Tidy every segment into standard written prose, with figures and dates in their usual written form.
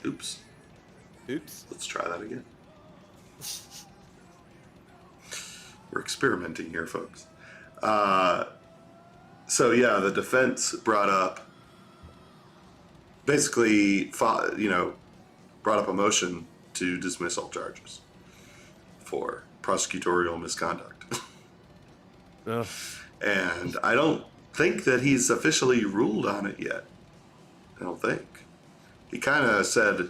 Oops. Oops. Let's try that again. We're experimenting here, folks. So yeah, the defense brought up, basically, brought up a motion to dismiss all charges for prosecutorial misconduct. Ugh. And I don't think that he's officially ruled on it yet. I don't think. He kind of said,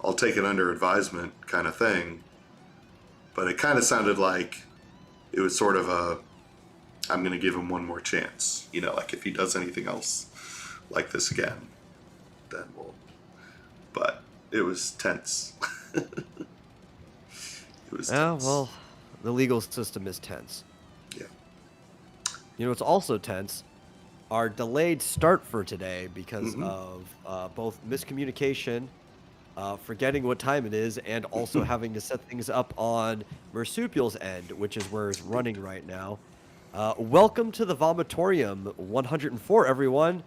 I'll take it under advisement kind of thing. But it kind of sounded like it was sort of I'm going to give him one more chance. Like if he does anything else like this again, then we'll. But it was tense. It was tense. Well, the legal system is tense. Yeah. You know, it's also tense. Our delayed start for today because of both miscommunication, forgetting what time it is, and also having to set things up on Marsupial's end, which is where it's running right now. Welcome to the Vomitorium 104, everyone.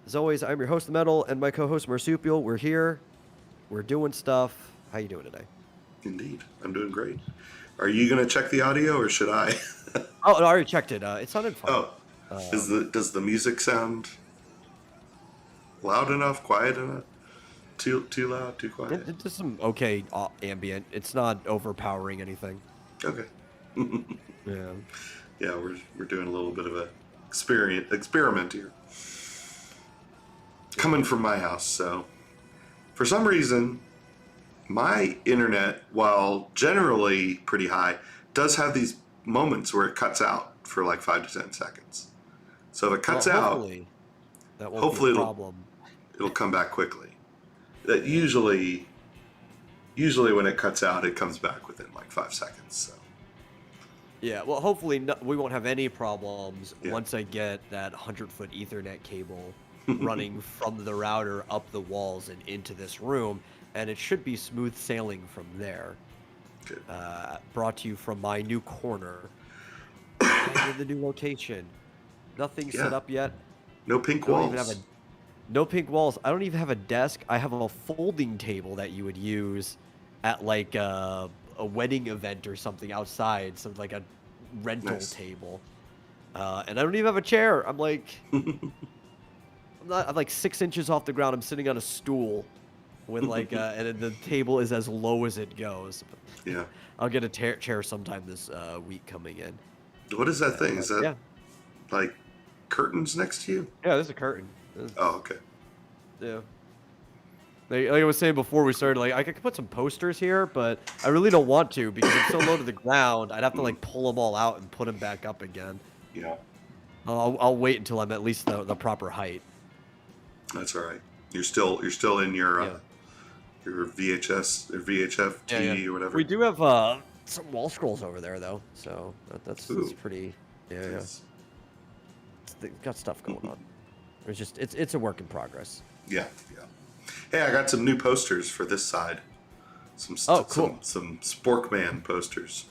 As always, I'm your host, The Metal, and my co-host, Marsupial. We're here. We're doing stuff. How you doing today? Indeed. I'm doing great. Are you going to check the audio, or should I? Oh, I already checked it. It sounded fine. Oh. Does the music sound loud enough, quiet enough? Too loud, too quiet? It's some okay ambient. It's not overpowering anything. Okay. Yeah. Yeah, we're doing a little bit of a experiment here. Coming from my house, so for some reason, my internet, while generally pretty high, does have these moments where it cuts out for like 5 to 10 seconds. So if it cuts out, that won't hopefully be a problem. it'll come back quickly. That usually when it cuts out, it comes back within like 5 seconds. So Yeah, well, hopefully we won't have any problems once I get that 100-foot Ethernet cable running from the router up the walls and into this room, and it should be smooth sailing from there. good. Brought to you from my new corner. I did the new location. Nothing set up yet. No pink I don't walls. even have no pink walls. I don't even have a desk. I have a folding table that you would use at like a wedding event or something outside, something like a rental table. And I don't even have a chair. I'm like, I'm like 6 inches off the ground. I'm sitting on a stool with like, and the table is as low as it goes. Yeah. I'll get a chair sometime this week coming in. What is that thing? Is that yeah, like curtains next to you? yeah, there's a curtain. Oh, okay. Yeah. Like I was saying before we started, like I could put some posters here, but I really don't want to because it's so low to the ground. I'd have to like pull them all out and put them back up again. Yeah. I'll wait until I'm at least the proper height. That's all right. You're still in your VHS or VHF or whatever. We do have some wall scrolls over there though, so that's pretty. Yeah, Nice. yeah. It's got stuff going on. It's a work in progress. Yeah, yeah. Hey, I got some new posters for this side. Cool. Some Sporkman posters.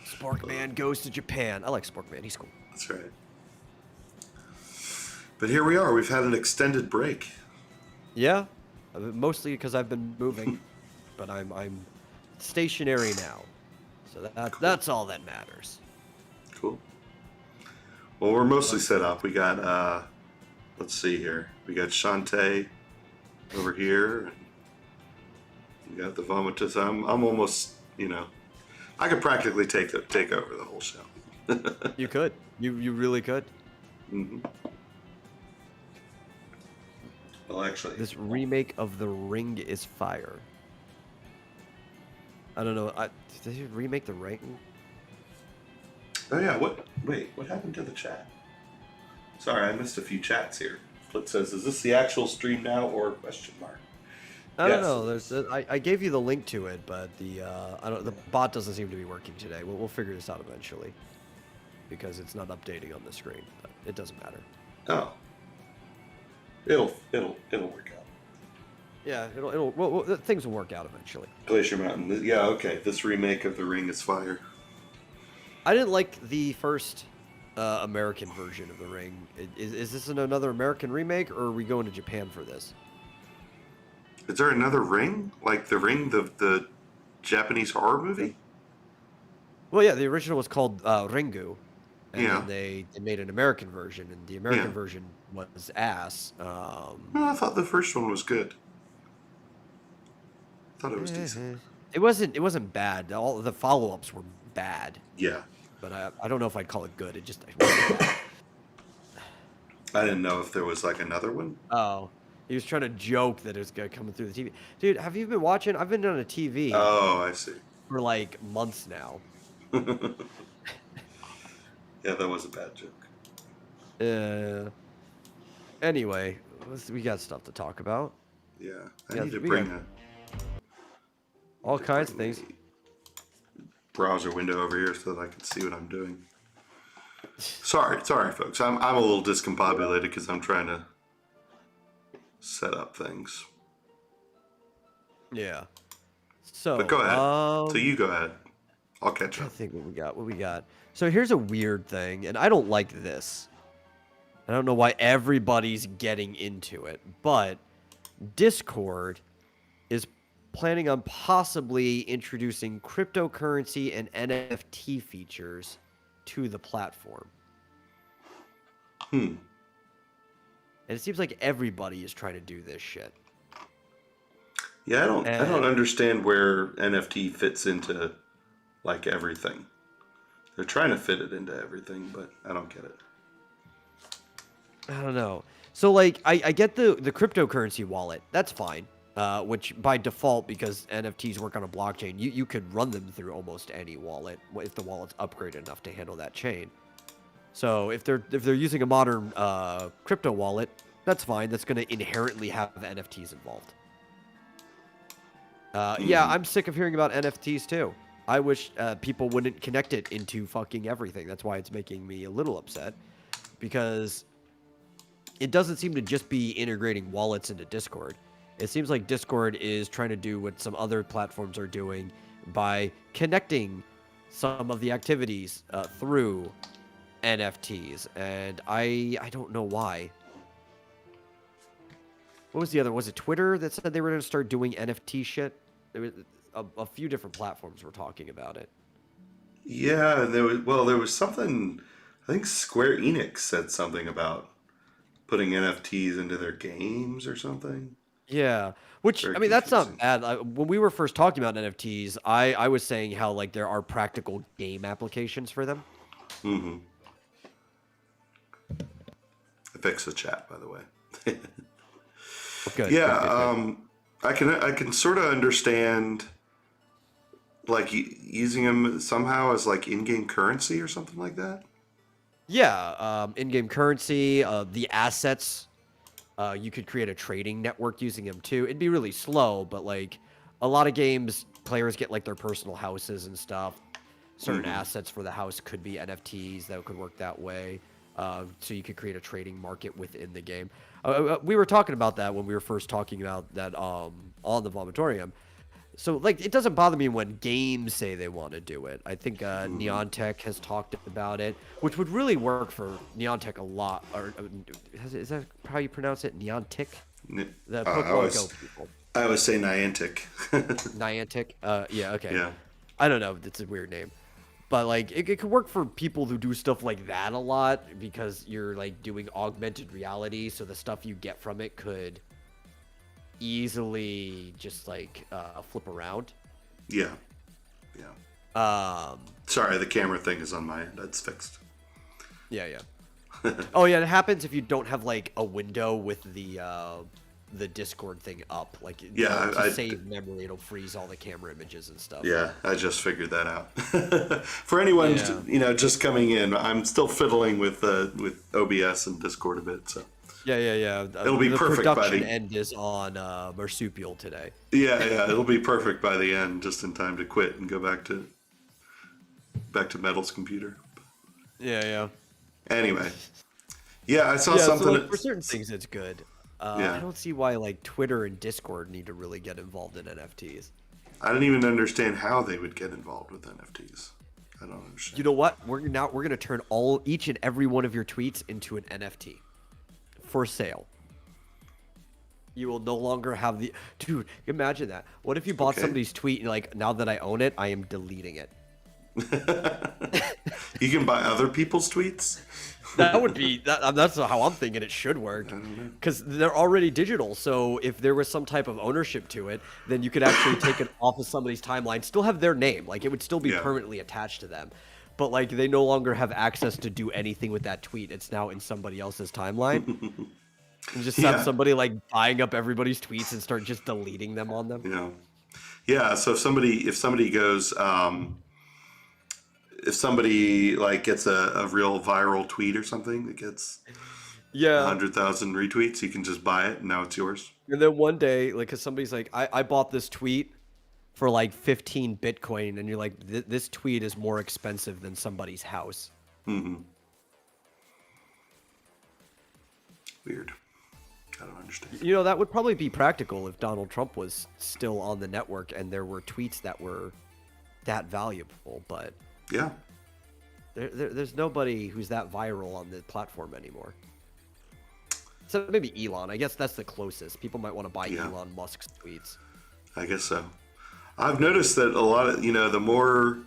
Sporkman goes to Japan. I like Sporkman. He's cool. That's right. But here we are. We've had an extended break. Yeah, mostly because I've been moving, but I'm stationary now, so that's all that matters. Cool. Well, we're mostly set up. We got, let's see here. We got Shantae over here. We got the Vomitus. I'm almost, I could practically take over the whole show. You could. You really could. Mm-hmm. Well, actually, this remake of The Ring is fire. I don't know. Did they remake The Ring? Oh yeah. What happened to the chat? Sorry, I missed a few chats here. Flip says, "Is this the actual stream now or question mark?" I don't know. I gave you the link to it, but the bot doesn't seem to be working today. We'll figure this out eventually, because it's not updating on the screen. But it doesn't matter. Oh. It'll work out. Yeah, well, things will work out eventually. Glacier Mountain. Yeah, okay. This remake of The Ring is fire. I didn't like the first American version of The Ring. Is this another American remake, or are we going to Japan for this? Is there another Ring? Like the Ring, the Japanese horror movie? Well, yeah, the original was called Ringu, and Yeah, then they made an American version, and the yeah. American version was ass. No, I thought the first one was good. I thought it was decent. Eh, it wasn't bad. All the follow-ups were bad, Yeah. but I don't know if I'd call it good. It wasn't bad. I didn't know if there was like another one. Oh, he was trying to joke that it was gonna come through the TV. Dude, have you been watching? I've been on a TV Oh, I see. for like months now. Yeah, that was a bad joke. Uh, anyway, we got stuff to talk about. Yeah, I Yeah, need to we bring got a all kinds of things. browser window over here so that I can see what I'm doing. Sorry, folks. I'm a little discombobulated because I'm trying to set up things. Yeah. So, But go ahead. So you go ahead. I'll catch I up. think what we got. So here's a weird thing, and I don't like this. I don't know why everybody's getting into it, but Discord is planning on possibly introducing cryptocurrency and NFT features to the platform. And it seems like everybody is trying to do this shit. Yeah, I don't understand where NFT fits into like everything. They're trying to fit it into everything, but I don't get it. I don't know. So like I get the cryptocurrency wallet. That's fine. Which by default, because NFTs work on a blockchain, you could run them through almost any wallet if the wallet's upgraded enough to handle that chain. So if they're using a modern crypto wallet, that's fine. That's going to inherently have NFTs involved. Yeah, I'm sick of hearing about NFTs too. I wish people wouldn't connect it into fucking everything. That's why it's making me a little upset, because it doesn't seem to just be integrating wallets into Discord. It seems like Discord is trying to do what some other platforms are doing by connecting some of the activities through NFTs, and I don't know why. What was the other? Was it Twitter that said they were going to start doing NFT shit? There was a few different platforms were talking about it. Yeah, there was something. I think Square Enix said something about putting NFTs into their games or something. Yeah, which Very I mean that's confusing. not bad. When we were first talking about NFTs, I was saying how like there are practical game applications for them. Mm-hmm. I fixed the chat, by the way. Good. Yeah, Good. I can sort of understand like using them somehow as like in-game currency or something like that. Yeah, in-game currency, the assets. You could create a trading network using them too. It'd be really slow, but like a lot of games, players get like their personal houses and stuff. Certain assets for the house could be NFTs that could work that way. So you could create a trading market within the game. We were talking about that when we were first talking about that on the Vomitorium. So like it doesn't bother me when games say they want to do it. I think Neon Tech has talked about it, which would really work for Neon Tech a lot. Or is that how you pronounce it? Neon Tech? The Pokemon Go people. I always say Niantic. Niantic? Yeah, okay. Yeah. I don't know. It's a weird name. But, like, it could work for people who do stuff like that a lot because you're, like, doing augmented reality. So the stuff you get from it could easily just, like, flip around. Yeah. Yeah. Sorry, the camera thing is on my end. That's fixed. Yeah. Oh, yeah, it happens if you don't have, like, a window with the Discord thing up. Like, Yeah, to save memory, it'll freeze all the camera images and stuff. Yeah, I just figured that out. For anyone, just coming in, I'm still fiddling with OBS and Discord a bit, so. Yeah. It'll be perfect by production the end is on Marsupial today. Yeah, it'll be perfect by the end, just in time to quit and go back to Metal's computer. Yeah. Anyway, yeah, I saw something. So, like, for certain things, it's good. Yeah. I don't see why like Twitter and Discord need to really get involved in NFTs. I don't even understand how they would get involved with NFTs. I don't understand. You know what? We're gonna turn each and every one of your tweets into an NFT for sale. You will no longer have the dude. Imagine that. What if you bought Okay. somebody's tweet and you're like, now that I own it, I am deleting it. You can buy other people's tweets? That would be that. That's how I'm thinking it should work, I don't know. because they're already digital. So if there was some type of ownership to it, then you could actually take it off of somebody's timeline, still have their name, like it would still be Yeah. permanently attached to them. But like they no longer have access to do anything with that tweet. It's now in somebody else's timeline. And just have Yeah. somebody like buying up everybody's tweets and start just deleting them on them. You know. Yeah. So if somebody goes, if somebody like gets a real viral tweet or something that gets a Yeah. 100,000 retweets, you can just buy it and now it's yours. And then one day, like, cause somebody's like, I bought this tweet for like 15 Bitcoin, and you're like, this tweet is more expensive than somebody's house. Mm-hmm. Weird. I don't understand. You know, that would probably be practical if Donald Trump was still on the network and there were tweets that were that valuable, but Yeah. there's nobody who's that viral on the platform anymore. So maybe Elon. I guess that's the closest. People might want to buy Yeah. Elon Musk's tweets. I guess so. I've noticed that a lot of, the more,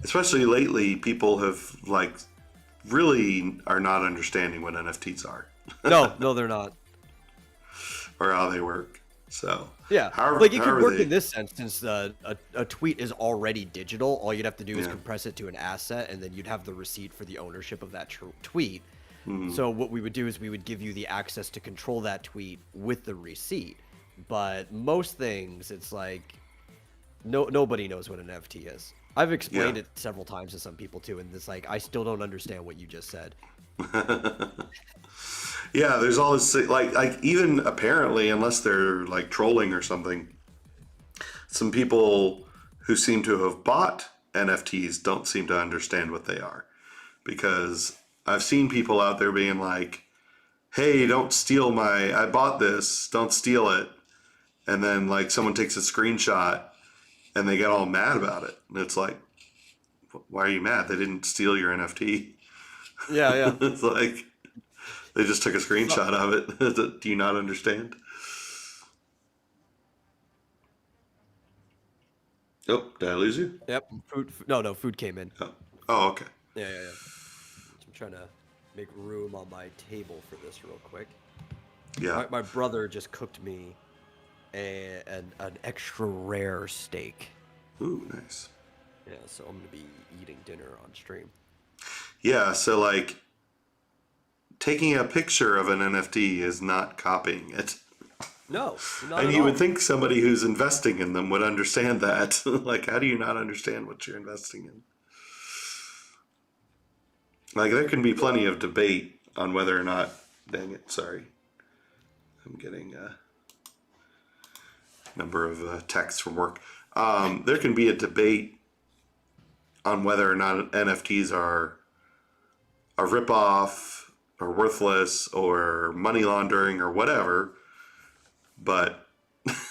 especially lately, people have like really are not understanding what NFTs are No, they're not. or how they work. So, Yeah, however, like it could however work they, in this sense, since a tweet is already digital. All you'd have to do is Yeah. compress it to an asset, and then you'd have the receipt for the ownership of that tweet. Mhm. So what we would do is we would give you the access to control that tweet with the receipt. But most things, it's like nobody knows what an NFT is. I've explained Yeah. it several times to some people too, and it's like I still don't understand what you just said. Yeah, there's all this like even apparently, unless they're like trolling or something, some people who seem to have bought NFTs don't seem to understand what they are, because I've seen people out there being like, "Hey, don't steal I bought this, don't steal it," and then like someone takes a screenshot and they get all mad about it, and it's like, why are you mad? They didn't steal your NFT. Yeah, yeah. It's like they just took a So- screenshot of it. Do you not understand? Oh, did I lose you? Yep. No, food came in. Oh, okay. Yeah. I'm trying to make room on my table for this real quick. Yeah. My brother just cooked me an extra rare steak. Ooh, nice. Yeah, so I'm gonna be eating dinner on stream. Yeah, so like taking a picture of an NFT is not copying it. No, not And at you all. would think somebody who's investing in them would understand that. Like, how do you not understand what you're investing in? Like, there can be plenty of debate on whether or not. Dang it, sorry. I'm getting a number of texts from work. There can be a debate on whether or not NFTs are a ripoff or worthless or money laundering or whatever. But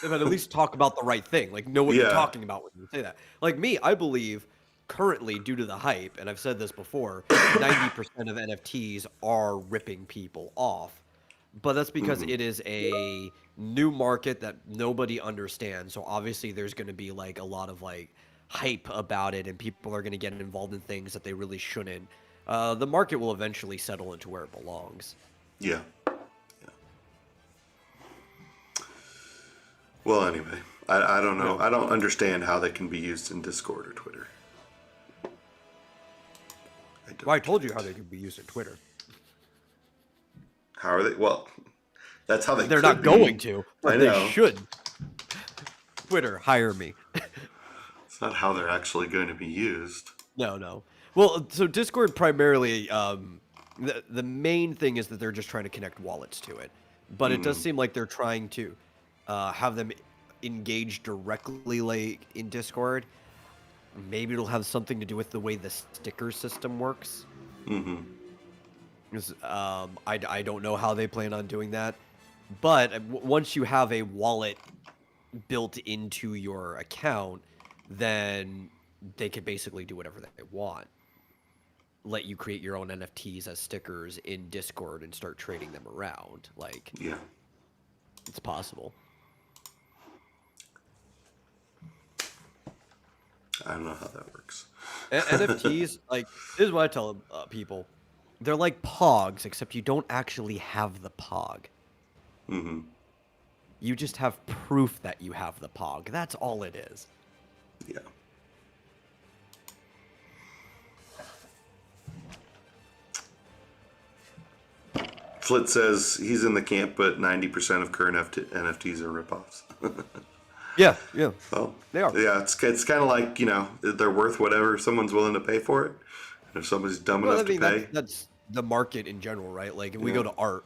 But at least talk about the right thing. Like, know what you're Yeah. talking about when you say that. Like me, I believe currently, due to the hype, and I've said this before, 90% of NFTs are ripping people off. But that's because it is a new market that nobody understands. So obviously, there's going to be like a lot of like hype about it, and people are going to get involved in things that they really shouldn't. The market will eventually settle into where it belongs. yeah. Well, anyway, I don't know. Yeah. I don't understand how they can be used in Discord or Twitter. Well, I told you how they could be used in Twitter. How are they? Well, that's how they. They're could not be. going to, I but know. they should. Twitter, hire me. It's not how they're actually going to be used. No. Well, so Discord primarily, the main thing is that they're just trying to connect wallets to it. But it does seem like they're trying to have them engage directly, like in Discord. Maybe it'll have something to do with the way the sticker system works. Mm-hmm. 'Cause, I don't know how they plan on doing that. But once you have a wallet built into your account, then they could basically do whatever they want. Let you create your own NFTs as stickers in Discord and start trading them around. Like, Yeah. It's possible. I don't know how that works. NFTs, like, this is what I tell people. They're like Pogs, except you don't actually have the Pog. Mm-hmm. You just have proof that you have the Pog. That's all it is. Yeah. Flit says he's in the camp, but 90% of current NFTs are ripoffs. Yeah, yeah. Well, They are. yeah, it's kind of like, they're worth whatever someone's willing to pay for it. And if somebody's dumb Well, I enough to mean, pay, that's the market in general, right? Like, if we yeah. go to art,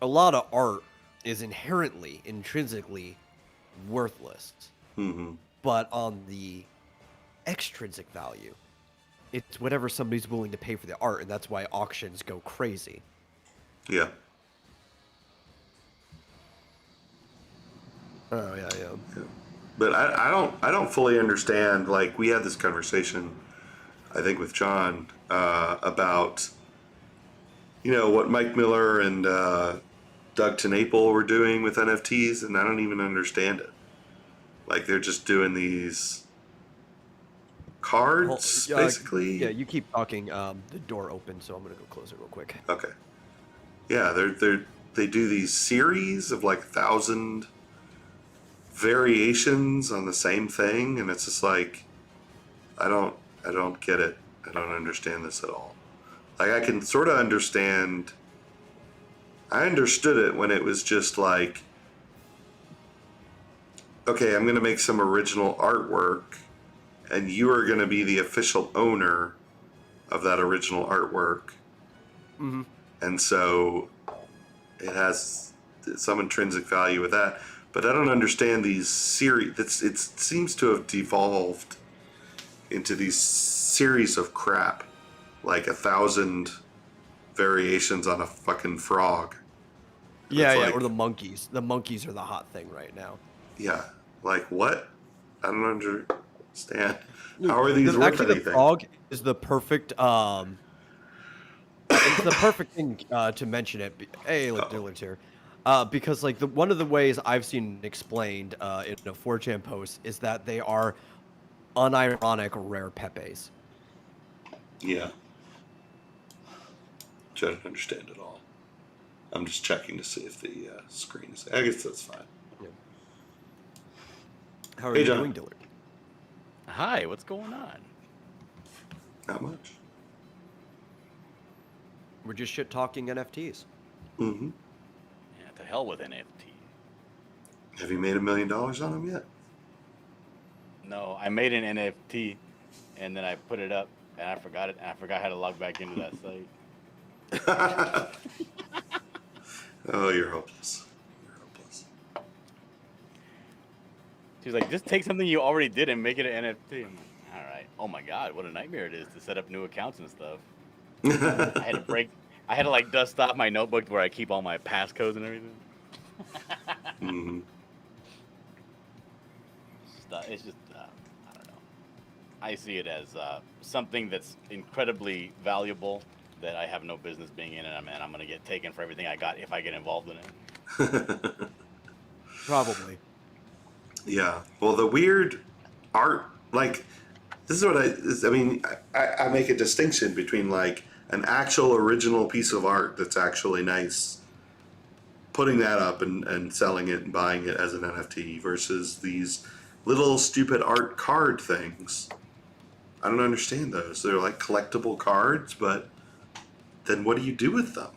a lot of art is intrinsically worthless. Mm-hmm. But on the extrinsic value, it's whatever somebody's willing to pay for the art, and that's why auctions go crazy. Yeah. Oh yeah. Yeah. But I don't fully understand. Like, we had this conversation, I think, with John about what Mike Miller and Doug TenNapel were doing with NFTs, and I don't even understand it. Like, they're just doing these cards, basically. Yeah, you keep talking. The door opened, so I'm gonna go close it real quick. Okay. Yeah, they do these series of like 1,000 variations on the same thing, and it's just like, I don't get it. I don't understand this at all. Like, I can sort of understand. I understood it when it was just like, okay, I'm going to make some original artwork, and you are going to be the official owner of that original artwork. Mm-hmm. And so it has some intrinsic value with that. But I don't understand these series. It seems to have devolved into these series of crap, like 1,000 variations on a fucking frog. Yeah, like, or the monkeys. The monkeys are the hot thing right now. Yeah, like what? I don't understand. How are these worth actually, anything? The frog is the perfect. It's the perfect thing to mention it. Hey, look, Dillard's here. Because like one of the ways I've seen explained in a 4chan post is that they are unironic rare Pepes. Yeah. Which I don't understand at all. I'm just checking to see if the screen is. I guess that's fine. Yeah. How are Hey, you John. doing, Dillard? Hi, what's going on? Not much. We're just shit talking NFTs. Mm-hmm. Yeah, to hell with NFT. Have you made $1 million on them yet? No, I made an NFT, and then I put it up, and I forgot it, and I forgot how to log back into that site. Oh, you're hopeless. You're hopeless. She was like, just take something you already did and make it an NFT. I'm like, all right. Oh my god, what a nightmare it is to set up new accounts and stuff. I had to like dust off my notebook where I keep all my passcodes and everything. Mm-hmm. It's just I don't know. I see it as something that's incredibly valuable that I have no business being in, and I'm gonna get taken for everything I got if I get involved in it. Probably. Yeah. Well, the weird art, like, this is what I make a distinction between like an actual original piece of art that's actually nice, putting that up and selling it and buying it as an NFT versus these little stupid art card things. I don't understand those. They're like collectible cards, but then what do you do with them?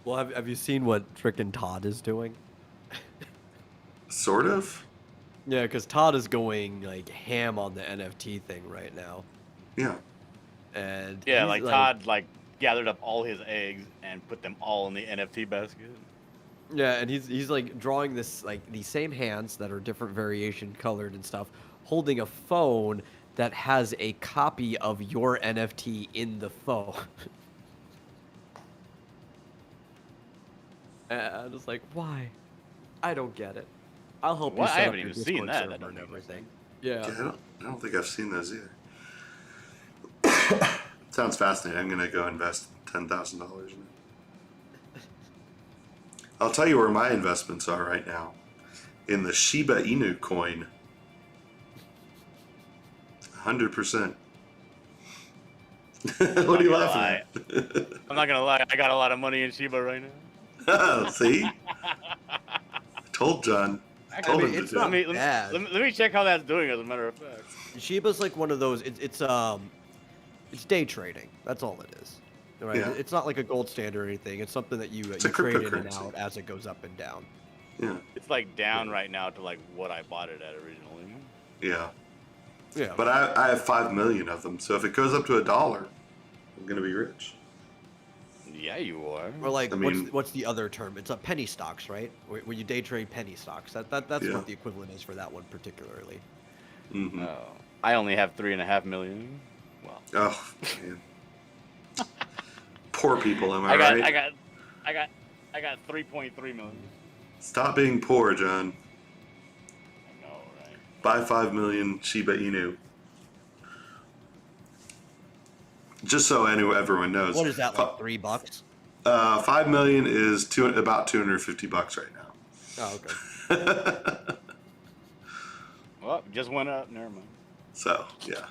Well, have you seen what Frickin' Todd is doing? Sort of. Yeah, because Todd is going like ham on the NFT thing right now. Yeah. And Yeah, he's, like Todd like gathered up all his eggs and put them all in the NFT basket. Yeah, and he's like drawing this like these same hands that are different variation colored and stuff, holding a phone that has a copy of your NFT in the phone. And I'm just like, why? I don't get it. I'll help you What? I set up haven't your even seen Discord that. server That don't and make no everything. Yeah, Yeah. I don't think I've seen those either. Sounds fascinating. I'm gonna go invest $10,000 in it. I'll tell you where my investments are right now. In the Shiba Inu coin. 100%. What are you laughing at? I'm not gonna lie. I got a lot of money in Shiba right now. See? I told John. I told him it's to do not it. bad. Let me check how that's doing. As a matter of fact, Shiba's like one of those. It's day trading. That's all it is. Right? Yeah. It's not like a gold standard or anything. It's something that you a trade in and cryptocurrency. out as it goes up and down. Yeah. it's like down right now to like what I bought it at originally. Yeah. Yeah. But I have 5 million of them, so if it goes up to $1, I'm gonna be rich. Yeah, you are. Or like, I mean- what's the other term? It's a penny stocks, right? Where you day trade penny stocks. That's Yeah. what the equivalent is for that one particularly. Mm-hmm. Oh, I only have 3.5 million. Well, Oh man. Poor people, am I, I right? got 3.3 million. Stop being poor, John. I know, right? Buy 5 million Shiba Inu. Just so everyone knows. What is that, like $3? 5 million is about $250 right now. Oh, okay. Well, just went up. Never mind. So yeah.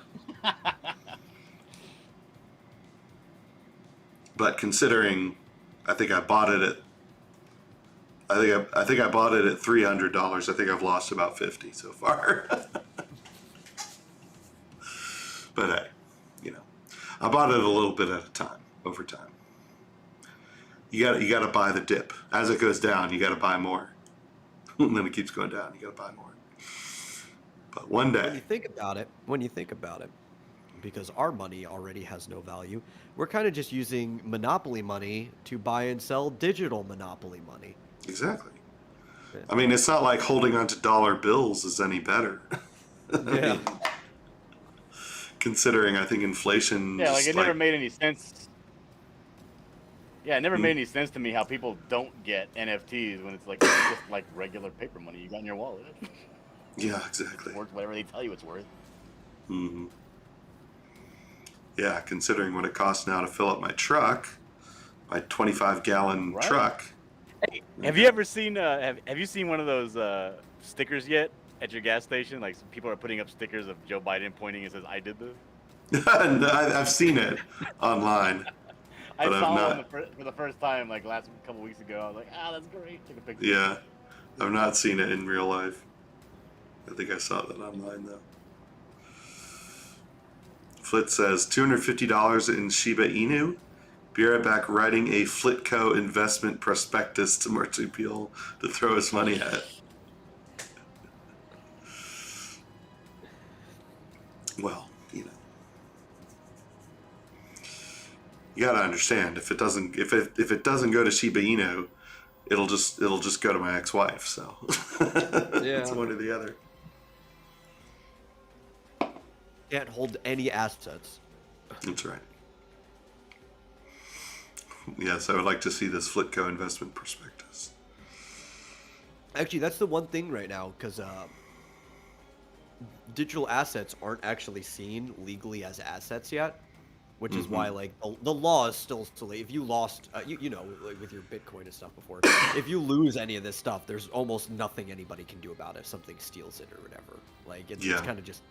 But considering, I think I bought it at. I think I bought it at $300. I think I've lost about 50 so far. But hey, I bought it a little bit at a time, over time. You got to buy the dip as it goes down. You got to buy more, and then it keeps going down. You got to buy more. But one When you day, think about it, because our money already has no value, we're kind of just using monopoly money to buy and sell digital monopoly money. exactly. Yeah. I mean, it's not like holding onto dollar bills is any better. Yeah. Considering, I think inflation. Yeah, like it never made any sense. Yeah, it never made any sense to me how people don't get NFTs when it's like just like regular paper money you got in your wallet. Yeah, exactly. Worth whatever they tell you it's worth. Hmm. Yeah, considering what it costs now to fill up my truck, my 25-gallon Right. truck. Hey, have you ever seen? Have you seen one of those stickers yet at your gas station? Like people are putting up stickers of Joe Biden pointing and says, "I did this." I've seen it online. I But I've saw not- one for the first time like last couple weeks ago. I was like, that's great. Took a picture. Yeah, I've not seen it in real life. I think I saw that online though. Flit says $250 in Shiba Inu. Be right back writing a Flitco investment prospectus to Marsupial to throw his money at. Well, you gotta understand if it doesn't go to Shiba Inu, it'll just go to my ex-wife. So it's one or the other. Can't hold any assets. That's right. Yes, I would like to see this Flitco investment prospectus. Actually, that's the one thing right now, because digital assets aren't actually seen legally as assets yet, which is why like the law is still late. If you lost, you know, like with your Bitcoin and stuff before, if you lose any of this stuff, there's almost nothing anybody can do about it if something steals it or whatever. Like it's kind of just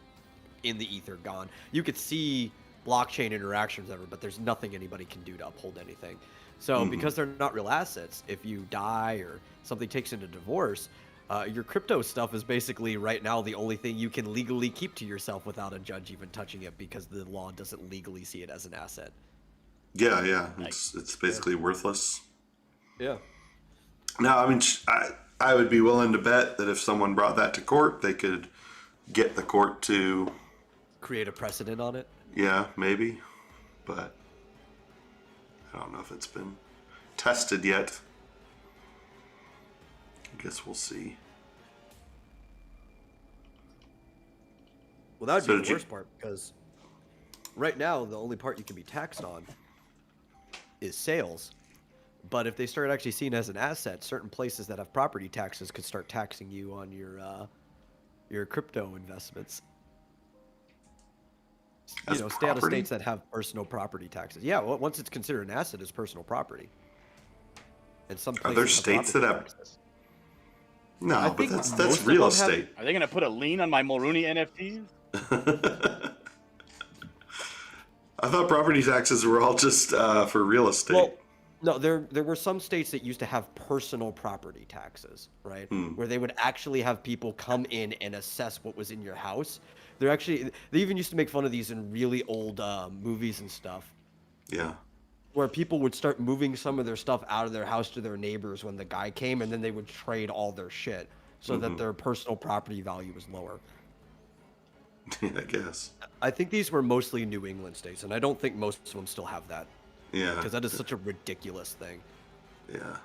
in the ether, gone. You could see blockchain interactions ever, but there's nothing anybody can do to uphold anything. So because they're not real assets, if you die or something takes into divorce, your crypto stuff is basically right now the only thing you can legally keep to yourself without a judge even touching it, because the law doesn't legally see it as an asset. Yeah, it's basically worthless. Yeah. Now, I mean, I would be willing to bet that if someone brought that to court, they could get the court to Create a precedent on it. Yeah, maybe, but I don't know if it's been tested yet. I guess we'll see. Well, that would So be did the you- worst part, because right now the only part you can be taxed on is sales. But if they start actually seen as an asset, certain places that have property taxes could start taxing you on your crypto investments. As Stay out of property? states that have personal property taxes. Yeah, well, once it's considered an asset, it's personal property. and some Are there places have states that property have? taxes. No, I but think that's most of real them have. estate. Are they gonna put a lien on my Mulrooney NFTs? I thought property taxes were all just for real estate. Well, no, there were some states that used to have personal property taxes, right? Where they would actually have people come in and assess what was in your house. They even used to make fun of these in really old movies and stuff, Yeah. where people would start moving some of their stuff out of their house to their neighbors when the guy came, and then they would trade all their shit so that their personal property value was lower. Yeah, I guess. I think these were mostly New England states, and I don't think most of them still have that Yeah. because that is such a ridiculous thing. Yeah.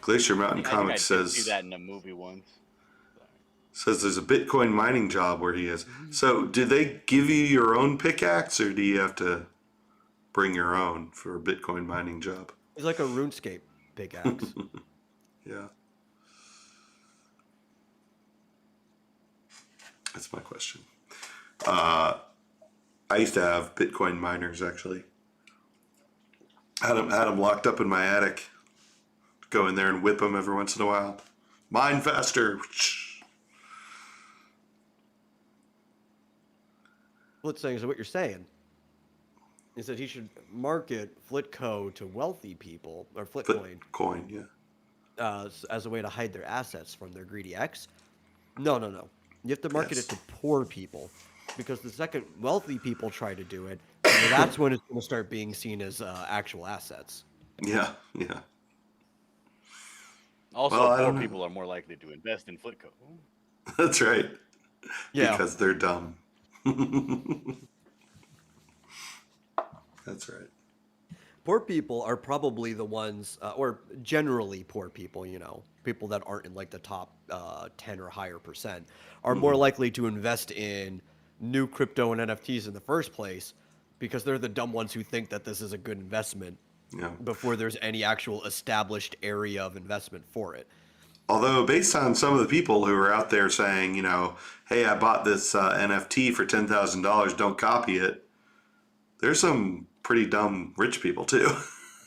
Glacier Mountain I think I Comics did says see that in a movie once. there's a Bitcoin mining job where he is. So, do they give you your own pickaxe, or do you have to bring your own for a Bitcoin mining job? It's like a RuneScape pickaxe. Yeah. That's my question. I used to have Bitcoin miners, actually. Had them locked up in my attic. Go in there and whip them every once in a while. Mine faster. So what you're saying is that he should market Flitco to wealthy people, or Flitcoin, Bitcoin, yeah. as a way to hide their assets from their greedy ex. No. You have to market Yes. it to poor people, because the second wealthy people try to do it, that's when it's going to start being seen as actual assets. Yeah, yeah. Also, Well, I poor don't know. people are more likely to invest in Flitco. That's right. Yeah. Because they're dumb. That's right. Poor people are probably the ones, or generally poor people, people that aren't in like the top 10 or higher percent, are more likely to invest in new crypto and NFTs in the first place because they're the dumb ones who think that this is a good investment Yeah. before there's any actual established area of investment for it. Although, based on some of the people who are out there saying, hey, I bought this NFT for $10,000, don't copy it, there's some pretty dumb rich people, too.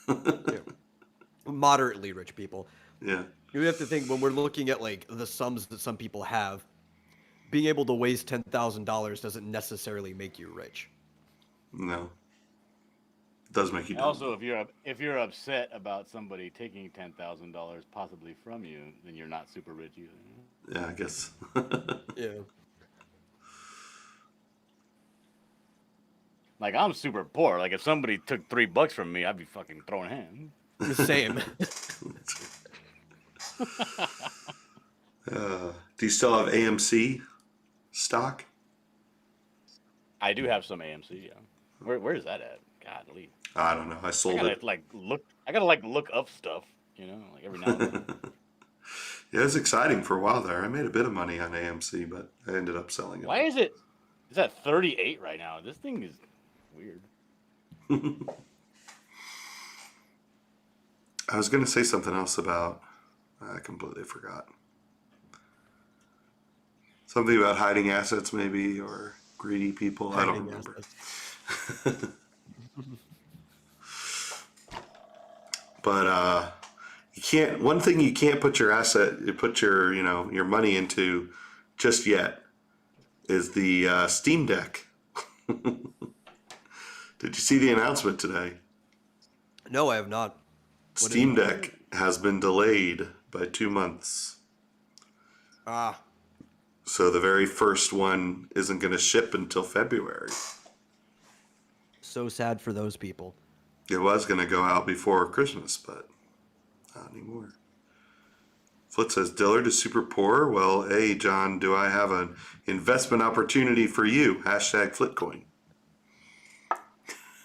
Yeah. Moderately rich people. Yeah. You have to think when we're looking at like the sums that some people have, being able to waste $10,000 doesn't necessarily make you rich. No. It does make you dumb. Also, if you're upset about somebody taking $10,000 possibly from you, then you're not super rich either. Yeah, I guess. Yeah. Like, I'm super poor. Like, if somebody took $3 from me, I'd be fucking throwing hands. Same. Do you still have AMC stock? I do have some AMC. Yeah. Where is that at? Godly. I don't know. I I sold gotta it. look up stuff. Like every now and then. Yeah, it was exciting for a while there. I made a bit of money on AMC, but I ended up selling it. Why is it? It's at 38 right now. This thing is weird. I was going to say something else about. I completely forgot. Something about hiding assets, maybe, or greedy people. I don't Hiding remember. assets. But you can't. One thing you can't put your your money into just yet is the Steam Deck. Did you see the announcement today? No, I have not. What is Steam it? Deck has been delayed by 2 months. Ah, So the very first one isn't going to ship until February. so sad for those people. It was going to go out before Christmas, but not anymore. Flit says, Dillard is super poor. Well, hey, John, do I have an investment opportunity for you? Hashtag Flitcoin.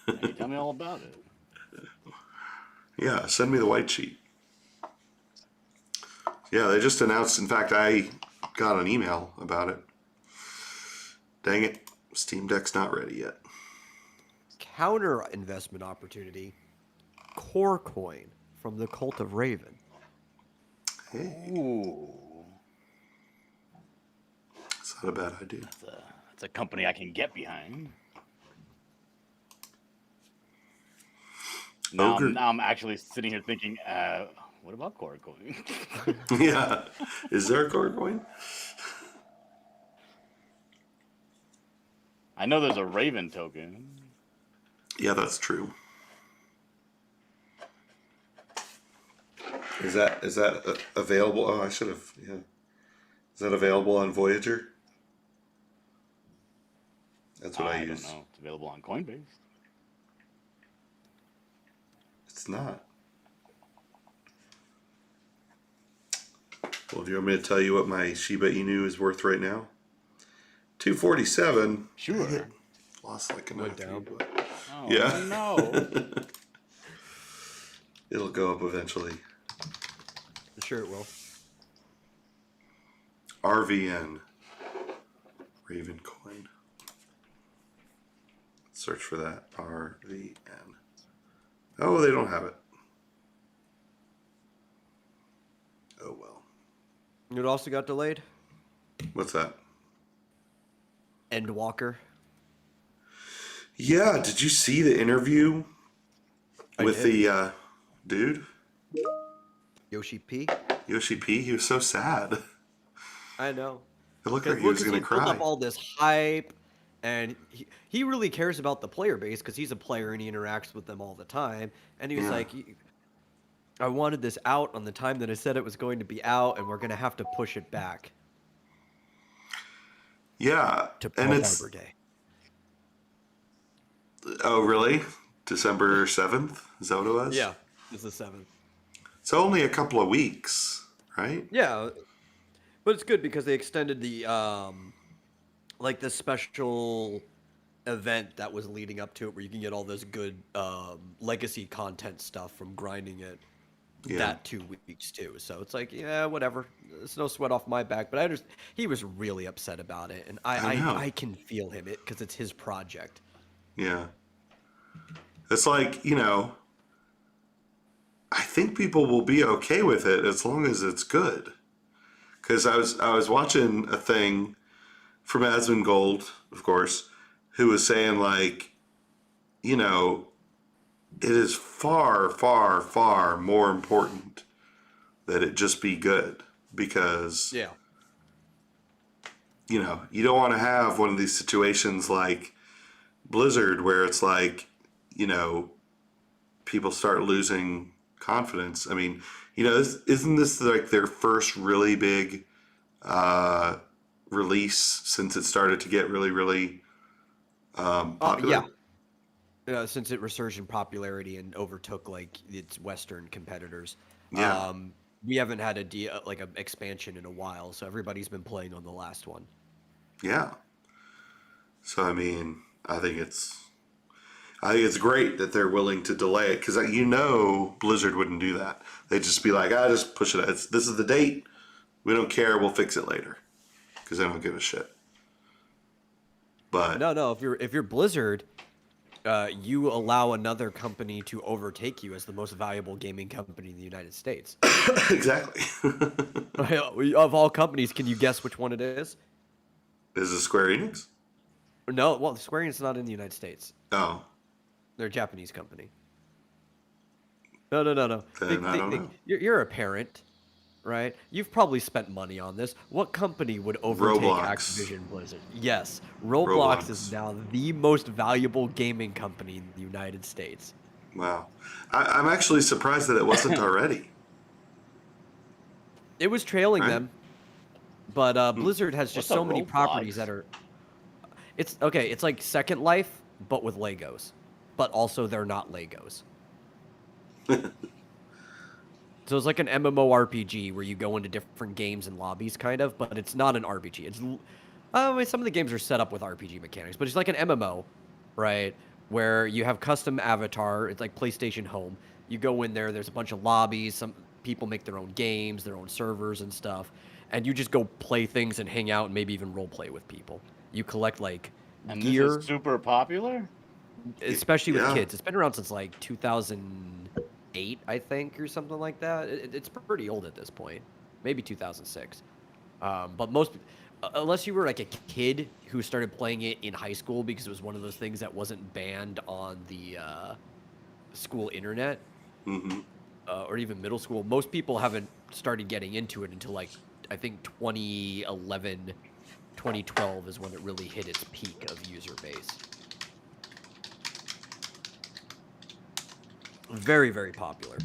Hey, tell me all about it. Yeah, send me the white sheet. Yeah, they just announced. In fact, I got an email about it. Dang it, Steam Deck's not ready yet. Counter investment opportunity. Core Coin from the Cult of Raven. Hey, Ooh, it's not a bad idea. that's a company I can get behind. Ogre. Now I'm actually sitting here thinking, what about core coin? Yeah. Is there a core coin? I know there's a Raven token. Yeah, that's true. Is that available? Oh, I should have. Yeah. Is that available on Voyager? That's what I don't use. know. It's available on Coinbase. It's not. Well, do you want me to tell you what my Shiba Inu is worth right now? 247. Sure. Lost like a Went knife, down. but Oh, yeah. no. It'll go up eventually. I'm sure it will. RVN. Raven coin. Search for that. RVN. Oh, they don't have it. Oh well. It also got delayed. What's that? Endwalker. Yeah, did you see the interview with the dude? Yoshi P. Yoshi P? He was so sad. I know. It looked like he was going to built cry. up all this hype, and he really cares about the player base because he's a player and he interacts with them all the time. And he was Yeah. like, I wanted this out on the time that I said it was going to be out, and we're going to have to push it back Yeah, to and Pearl it's... Harbor Day. Oh, really? December 7th? Is that what it was? Yeah, it's the 7th. So only a couple of weeks, right? Yeah, but it's good because they extended the like the special event that was leading up to it, where you can get all this good legacy content stuff from grinding it. Yeah. That 2 weeks too. So it's like, yeah, whatever. It's no sweat off my back. But he was really upset about it, and I know. I can feel him because it's his project. Yeah. It's like, I think people will be okay with it as long as it's good. Because I was watching a thing from Asmongold, of course, who was saying like, it is far, far, far more important that it just be good, because Yeah. you don't want to have one of these situations like Blizzard where it's like, people start losing confidence. I mean, isn't this like their first really big release since it started to get really, really popular? Since it resurged in popularity and overtook like its Western competitors. Yeah. We haven't had like an expansion in a while, so everybody's been playing on the last one. Yeah. So I mean, I think it's great that they're willing to delay it, because Blizzard wouldn't do that. They'd just be like, just push it. This is the date. We don't care. We'll fix it later, because they don't give a shit. But No. If you're Blizzard, you allow another company to overtake you as the most valuable gaming company in the United States. exactly. Of all companies, can you guess which one it is? Is it Square Enix? No, well, Square Enix is not in the United States. Oh. They're a Japanese company. No. Then I don't know. You're a parent, right? You've probably spent money on this. What company would overtake Roblox. Activision Blizzard? Yes, Roblox is now the most valuable gaming company in the United States. Wow. I'm actually surprised that it wasn't already. It was trailing Right. them, but Blizzard has just What's so a many Roblox? properties that are... It's okay. It's like Second Life, but with Legos. But also, they're not Legos. So it's like an MMORPG where you go into different games and lobbies, kind of, but it's not an RPG. Some of the games are set up with RPG mechanics, but it's like an MMO, right? Where you have custom avatar. It's like PlayStation Home. You go in there. There's a bunch of lobbies. Some people make their own games, their own servers and stuff, and you just go play things and hang out and maybe even role play with people. You collect like And gear. this is super popular? Especially with Yeah. kids. It's been around since like 2008, I think, or something like that. It's pretty old at this point, maybe 2006. But unless you were like a kid who started playing it in high school because it was one of those things that wasn't banned on the school internet, Mm-hmm. or even middle school, most people haven't started getting into it until like I think 2011, 2012 is when it really hit its peak of user base. Very, very popular.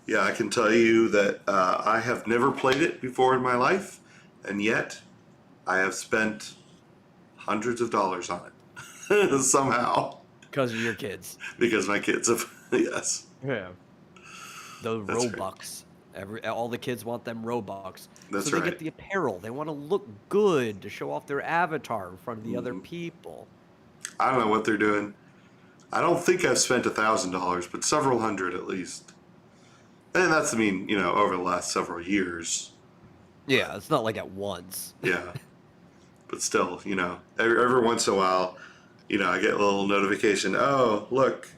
Yeah, I can tell you that I have never played it before in my life, and yet I have spent hundreds of dollars on it somehow Because of your kids. because my kids have. Yes, Yeah. The that's right. Robux. All the kids want them Robux. That's So they right. get the apparel. They want to look good to show off their avatar in front of the other Hmm. people. I don't know what they're doing. I don't think I've spent $1,000, but several hundred at least. And that's, I mean, over the last several years. Yeah, it's not like at once. Yeah. But still, every once in a while, I get a little notification. Oh, look,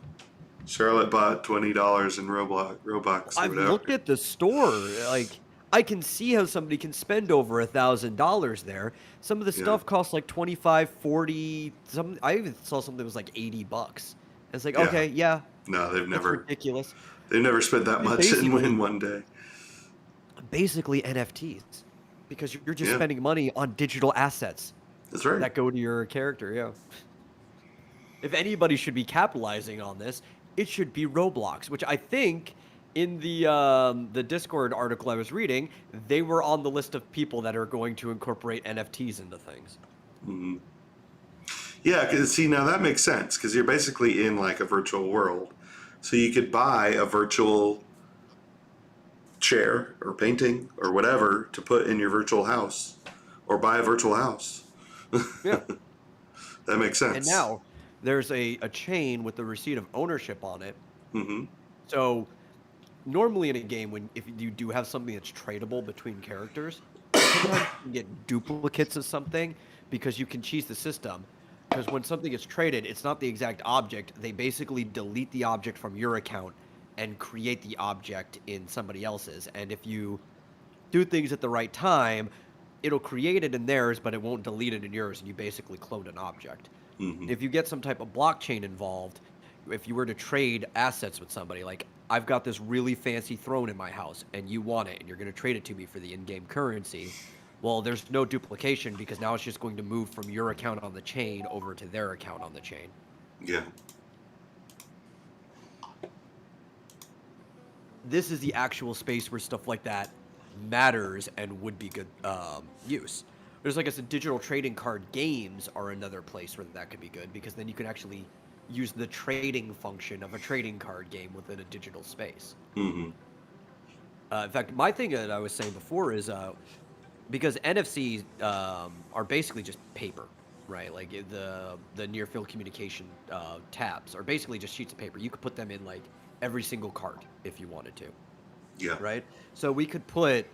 Charlotte bought $20 in Robux or I've whatever. looked at the store. Like, I can see how somebody can spend over $1,000 there. Some of the Yeah. stuff costs like 25, 40. I even saw something that was like $80. It's like, Yeah. okay, yeah, No, they've that's never ridiculous. spent that much in one day. Basically NFTs, because you're just Yeah. spending money on digital assets That's right. that go to your character. Yeah. If anybody should be capitalizing on this, it should be Roblox, which I think in the Discord article I was reading, they were on the list of people that are going to incorporate NFTs into things. Hmm. Yeah, because see, now that makes sense because you're basically in like a virtual world. So you could buy a virtual chair or painting or whatever to put in your virtual house or buy a virtual house. Yeah. That makes sense. And now there's a chain with the receipt of ownership on it. Hmm. So normally in a game, if you do have something that's tradable between characters, sometimes you can get duplicates of something because you can cheese the system. Because when something is traded, it's not the exact object. They basically delete the object from your account and create the object in somebody else's. And if you do things at the right time, it'll create it in theirs, but it won't delete it in yours, and you basically cloned an object. Hmm. If you get some type of blockchain involved, if you were to trade assets with somebody, like I've got this really fancy throne in my house and you want it and you're going to trade it to me for the in-game currency, well, there's no duplication because now it's just going to move from your account on the chain over to their account on the chain. Yeah. This is the actual space where stuff like that matters and would be good use. There's, like I said, digital trading card games are another place where that could be good because then you can actually use the trading function of a trading card game within a digital space. Hmm. In fact, my thing that I was saying before is because NFCs are basically just paper, right? Like the near field communication tabs are basically just sheets of paper. You could put them in like every single card if you wanted to. Yeah. Right? So we could put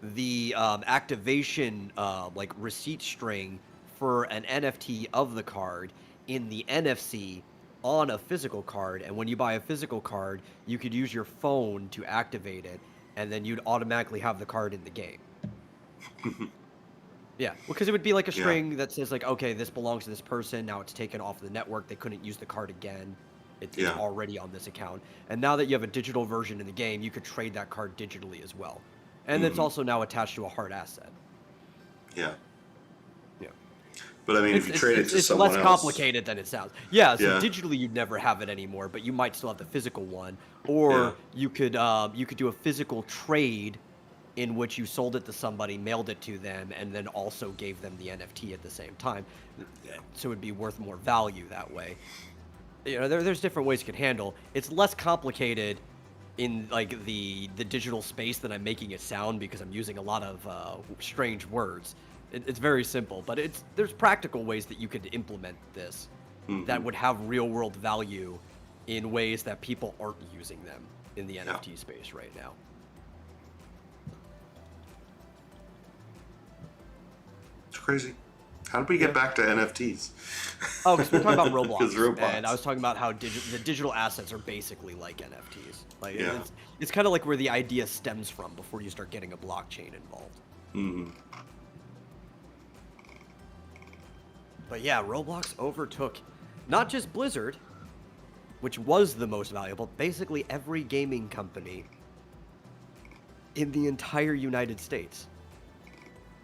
the activation like receipt string for an NFT of the card in the NFC on a physical card, and when you buy a physical card, you could use your phone to activate it, and then you'd automatically have the card in the game. Yeah, because it would be like a Yeah. string that says like, okay, this belongs to this person, now it's taken off the network, they couldn't use the card again. It's Yeah. already on this account. And now that you have a digital version in the game, you could trade that card digitally as well. And it's Mhm. also now attached to a hard asset. Yeah. Yeah. But I mean, if you trade it to it's someone less else, complicated than it sounds. Yeah, so Yeah. digitally you'd never have it anymore, but you might still have the physical one. Or Yeah. you could do a physical trade in which you sold it to somebody, mailed it to them, and then also gave them the NFT at the same time. So it'd be worth more value that way. You know, there's different ways you can handle. It's less complicated in like the digital space than I'm making it sound because I'm using a lot of strange words. It's very simple, but there's practical ways that you could implement this that Mhm. would have real world value in ways that people aren't using them in the NFT space right now. It's crazy. How did we get back to NFTs? Oh, because we're talking about Roblox, 'Cause Roblox. and I was talking about how the digital assets are basically like NFTs. Like Yeah. it's kind of like where the idea stems from before you start getting a blockchain involved. Hmm. But yeah, Roblox overtook not just Blizzard, which was the most valuable, basically every gaming company in the entire United States,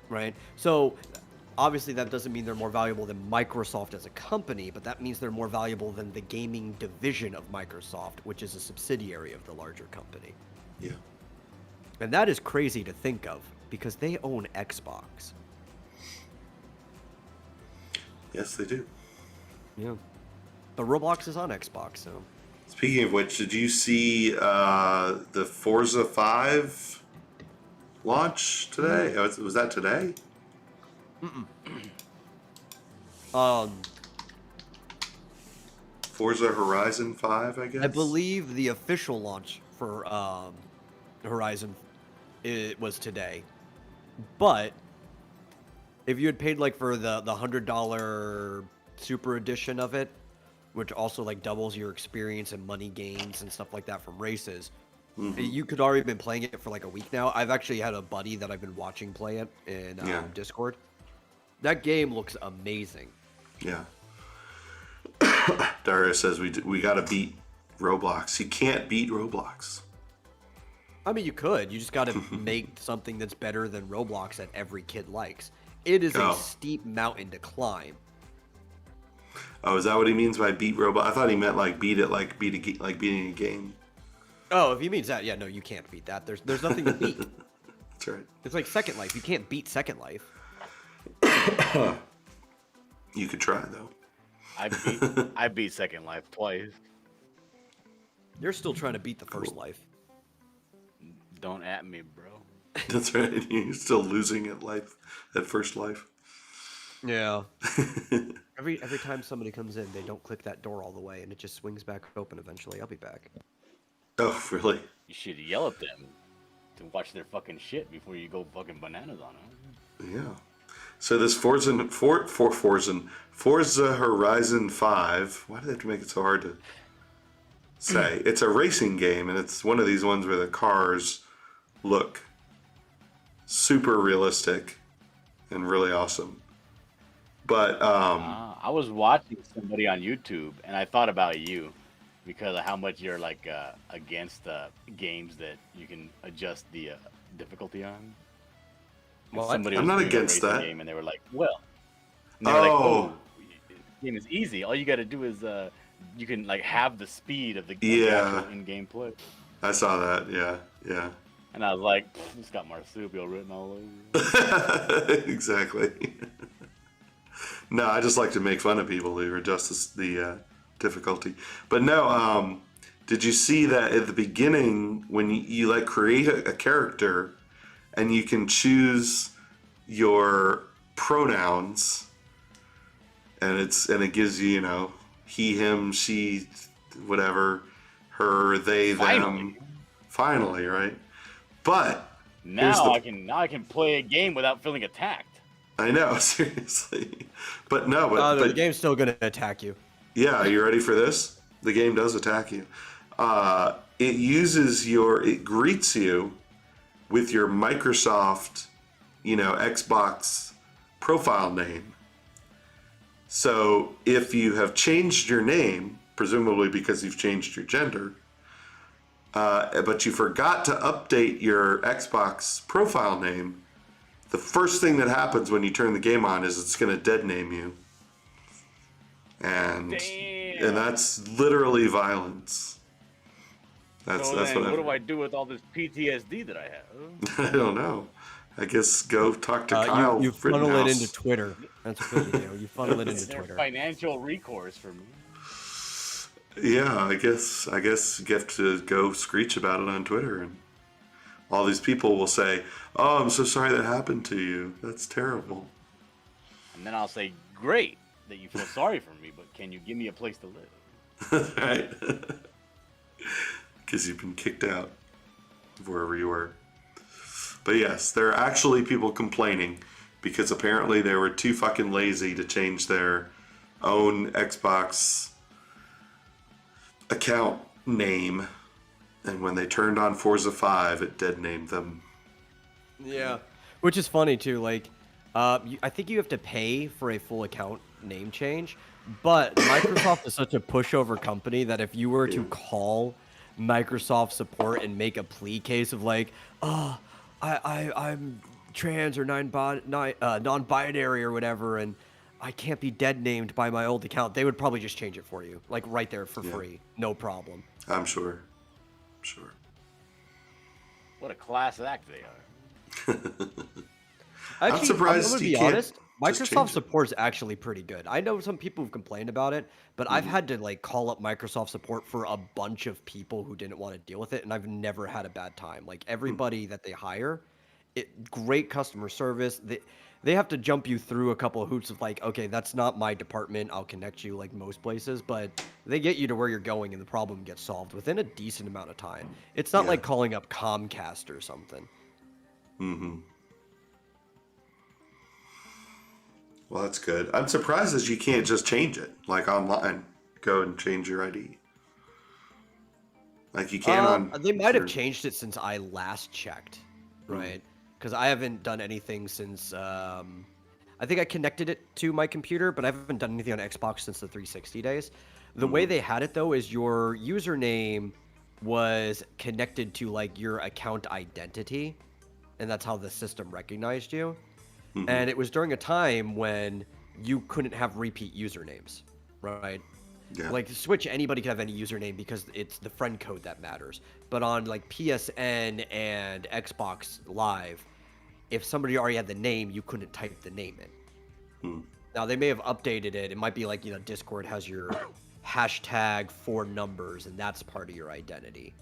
right? So obviously that doesn't mean they're more valuable than Microsoft as a company, but that means they're more valuable than the gaming division of Microsoft, which is a subsidiary of the larger company. Yeah. And that is crazy to think of because they own Xbox. Yes, they do. Yeah. But Roblox is on Xbox, so. Speaking of which, did you see the Forza 5 launch today? Was that today? Forza Horizon 5, I guess? I believe the official launch for Horizon it was today. But if you had paid like for the $100 super edition of it, which also like doubles your experience and money gains and stuff like that from races, you could already been playing it for like a week now. I've actually had a buddy that I've been watching play it in Discord. That game looks amazing. Yeah. Dario says we got to beat Roblox. You can't beat Roblox. I mean, you could. You just got to make something that's better than Roblox that every kid likes. It is a steep mountain to climb. Oh, is that what he means by beat Roblox? I thought he meant like beat it, like beating a game. Oh, if he means that, yeah, no, you can't beat that. There's nothing to beat. That's right. It's like Second Life. You can't beat Second Life. You could try though. I beat Second Life twice. You're still trying to beat the First Life. Don't at me, bro. That's right. You're still losing at First Life. Yeah. Every time somebody comes in, they don't click that door all the way, and it just swings back open eventually. I'll be back. Oh, really? You should yell at them to watch their fucking shit before you go fucking bananas on them. Yeah. So this Forza Horizon 5. Why do they have to make it so hard to say? It's a racing game, and it's one of these ones where the cars look super realistic and really awesome. But I was watching somebody on YouTube, and I thought about you because of how much you're like against games that you can adjust the difficulty on. Well, Somebody I'm was not doing a against racing that. game, and they were like, "Well," and they were like, "Oh, the game is easy. All you got to do is you can like have the speed of the actual in-game play." I saw that. Yeah. And I was like, "It's got marsupial written all over it." Exactly. No, I just like to make fun of people who adjust the difficulty. But no, did you see that at the beginning when you like create a character and you can choose your pronouns and it gives you, he, him, she, whatever, her, they, them. Finally, right? But now I can play a game without feeling attacked. I know, seriously. But no, the but game's still gonna attack you. yeah, are you ready for this? The game does attack you. It greets you with your Microsoft, Xbox profile name. So if you have changed your name, presumably because you've changed your gender, but you forgot to update your Xbox profile name, the first thing that happens when you turn the game on is it's going to dead name you. And that's literally violence. That's what do I do with all this PTSD that I have? I don't know. I guess go talk to Kyle. You funnel it into Twitter. That's what you do. You funnel it into There's Twitter. financial recourse for me. Yeah, I guess you have to go screech about it on Twitter, and all these people will say, "Oh, I'm so sorry that happened to you. That's terrible." And then I'll say, "Great that you feel sorry for me, but can you give me a place to live?" Right? Because you've been kicked out of wherever you were. But yes, there are actually people complaining because apparently they were too fucking lazy to change their own Xbox account name, and when they turned on Forza 5, it dead named them. Yeah, which is funny too. Like, I think you have to pay for a full account name change, But Microsoft is such a pushover company that if you were to Yeah. call Microsoft support and make a plea case of like, oh, I'm trans or non-binary or whatever, and I can't be dead named by my old account, they would probably just change it for you, like right there for Yeah. free, no problem. I'm sure. Sure. What a class act they are. Actually, I'm surprised gonna you be can't honest. just Microsoft change it. support is actually pretty good. I know some people who've complained about it, but I've Mhm. had to like call up Microsoft support for a bunch of people who didn't want to deal with it, and I've never had a bad time. Like everybody that they hire, great customer service. They have to jump you through a couple of hoops of like, okay, that's not my department. I'll connect you like most places, but they get you to where you're going, and the problem gets solved within a decent amount of time. It's not Yeah. like calling up Comcast or something. Mm-hmm. Well, that's good. I'm surprised that you can't just change it, like online. Go and change your ID. Like you can on They might have your. changed it since I last checked, Mm, right? Because I haven't done anything since I think I connected it to my computer, but I haven't done anything on Xbox since the 360 days. The way mhm. they had it though is your username was connected to like your account identity, and that's how the system recognized you. Mhm. And it was during a time when you couldn't have repeat usernames, right? Yeah. Like Switch, anybody can have any username because it's the friend code that matters. But on like PSN and Xbox Live, if somebody already had the name, you couldn't type the name in. Mm, Now they may have updated it. It might be like, Discord has your hashtag 4 numbers, and that's part of your identity.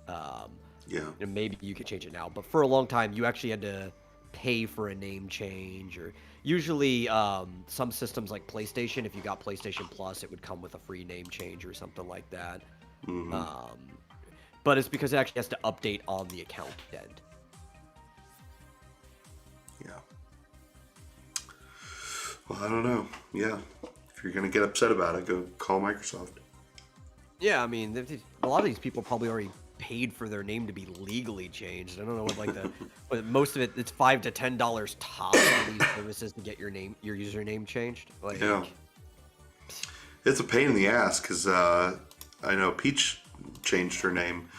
Um, yeah. maybe you could change it now, but for a long time, you actually had to pay for a name change, or usually some systems like PlayStation, if you got PlayStation Plus, it would come with a free name change or something like that. Mhm. Um, but it's because it actually has to update on the account end. Yeah. Well, I don't know. Yeah. If you're gonna get upset about it, go call Microsoft. Yeah, I mean, a lot of these people probably already paid for their name to be legally changed. I don't know what like but most of it's $5 to $10 tops for these services to get your username changed. Like, Yeah. It's a pain in the ass because I know Peach changed her name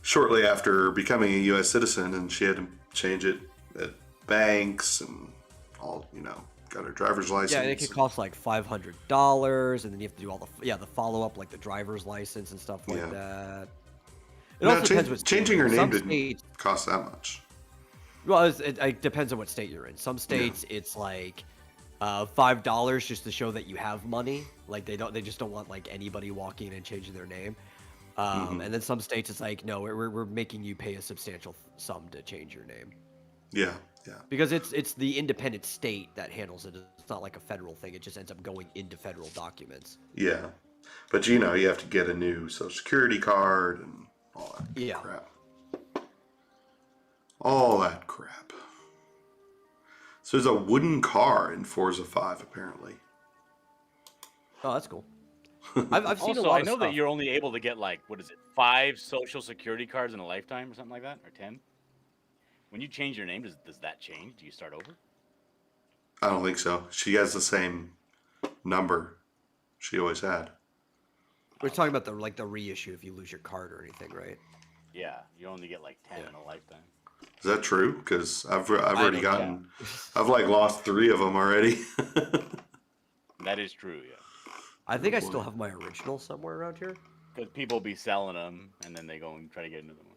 shortly after becoming a U.S. citizen, and she had to change it at banks and all. Got her driver's license. yeah, and it could cost like $500, and then you have to do all the follow up, like the driver's license and stuff like Yeah. that. It No, also depends what state changing you're her in. name Some didn't states, cost that much. well, it depends on what state you're in. Some states it's like $5 just to show that you have money. Like they just don't want like anybody walking in and changing their name. And then some states it's like, no, we're making you pay a substantial sum to change your name. Yeah, yeah, Because it's the independent state that handles it. It's not like a federal thing. It just ends up going into federal documents. yeah. But you have to get a new Social Security card and all that Yeah. crap. All that crap. So there's a wooden car in Forza 5, apparently. Oh, that's cool. I've seen a Also, lot I of know stuff. that you're only able to get like, what is it, 5 social security cards in a lifetime or something like that, or 10. When you change your name, does that change? Do you start over? I don't think so. She has the same number she always had. We're talking about the reissue if you lose your card or anything, right? Yeah, you only get like 10 in a lifetime. Is that true? Because I've already don't gotten, I've like lost 3 of them already. That is true, yeah. I think I still have my original somewhere around here. Because people be selling them, and then they go and try to get another one.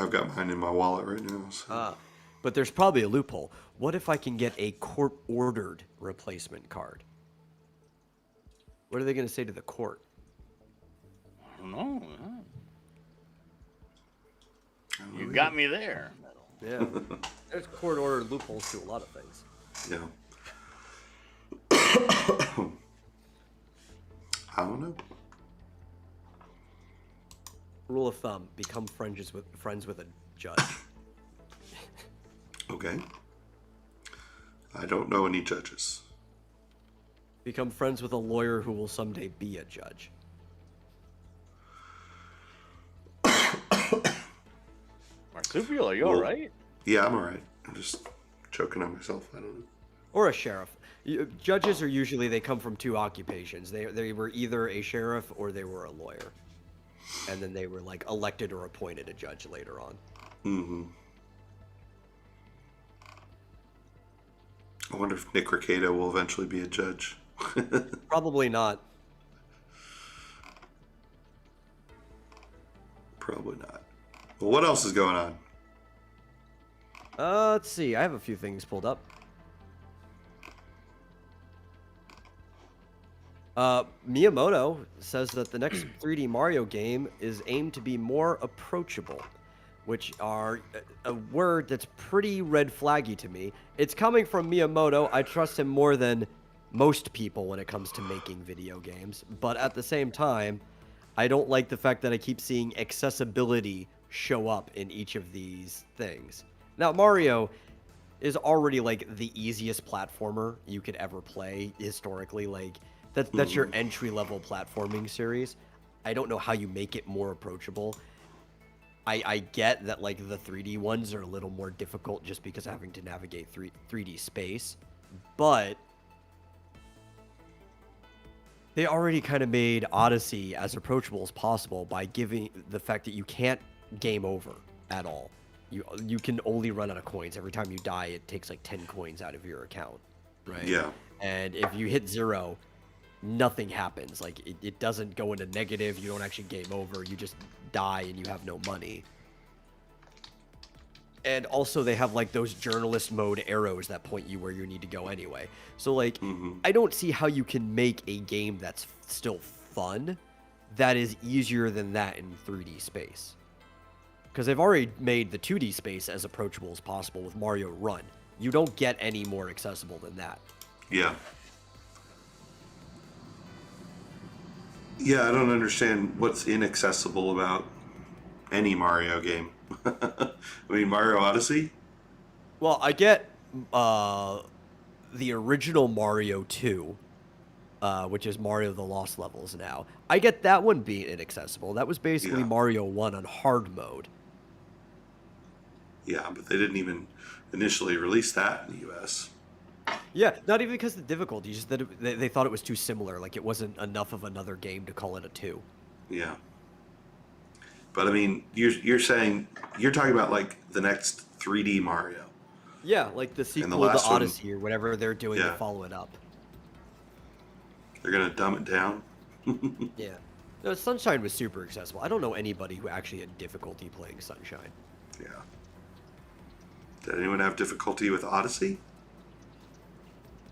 I've got mine in my wallet right now. So. But there's probably a loophole. What if I can get a court-ordered replacement card? What are they going to say to the court? I don't know. You got me there. Yeah. There's court-ordered loopholes to a lot of things. Yeah. I don't know. Rule of thumb: become friends with a judge. Okay. I don't know any judges. Become friends with a lawyer who will someday be a judge. Marsupial, are you all right? Yeah, I'm alright. I'm just choking on myself. I don't know. Or a sheriff. Judges are usually they come from two occupations. They were either a sheriff or they were a lawyer, and then they were like elected or appointed a judge later on. Mm-hmm. I wonder if Nick Recato will eventually be a judge. Probably not. Probably not. Well, what else is going on? Let's see. I have a few things pulled up. Miyamoto says that the next 3D Mario game is aimed to be more approachable, which are a word that's pretty red flaggy to me. It's coming from Miyamoto. I trust him more than most people when it comes to making video games. But at the same time, I don't like the fact that I keep seeing accessibility show up in each of these things. Now, Mario is already like the easiest platformer you could ever play historically. Like that's your entry level platforming series. I don't know how you make it more approachable. I get that like the 3D ones are a little more difficult just because of having to navigate 3D space, but they already kind of made Odyssey as approachable as possible by giving the fact that you can't game over at all. You can only run out of coins. Every time you die, it takes like 10 coins out of your account, right? Yeah. And if you hit 0, nothing happens. Like it doesn't go into negative. You don't actually game over. You just die and you have no money. And also they have like those journalist mode arrows that point you where you need to go anyway. So like I don't see how you can make a game that's still fun that is easier than that in 3D space. Because they've already made the 2D space as approachable as possible with Mario Run. You don't get any more accessible than that. Yeah. Yeah, I don't understand what's inaccessible about any Mario game. I mean, Mario Odyssey? Well, I get the original Mario 2, which is Mario the Lost Levels now. I get that one being inaccessible. That was basically Yeah. Mario 1 on hard mode. Yeah, but they didn't even initially release that in the US. Yeah, not even because of the difficulty, just that they thought it was too similar. Like, it wasn't enough of another game to call it a 2. Yeah. But I mean, you're saying, you're talking about like the next 3D Mario. Yeah, like the sequel to last one- Odyssey or whatever they're doing to Yeah. follow it up. They're going to dumb it down? Yeah. No, Sunshine was super accessible. I don't know anybody who actually had difficulty playing Sunshine. Yeah. Did anyone have difficulty with Odyssey?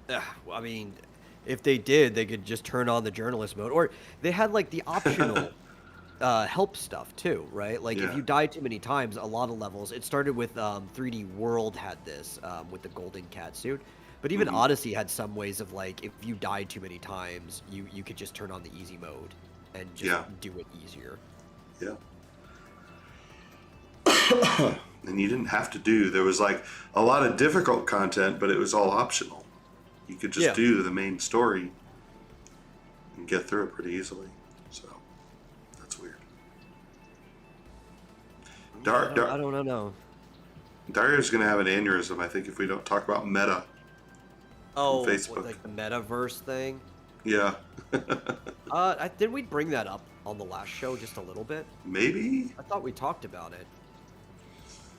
I mean, if they did, they could just turn on the journalist mode. Or they had, like, the optional help stuff, too, right? Like, if Yeah. you die too many times, a lot of levels... It started with 3D World had this, with the golden cat suit. But even Odyssey had some ways of, like, if you died too many times, you could just turn on the easy mode and just Yeah. do it easier. Yeah. And you didn't have to do, there was like a lot of difficult content, but it was all optional. You could just Yeah. do the main story and get through it pretty easily. So that's weird. I don't know. Dario's going to have an aneurysm, I think, if we don't talk about meta. Oh, Facebook. like the metaverse thing? Yeah. Didn't we bring that up on the last show just a little bit? Maybe? I thought we talked about it.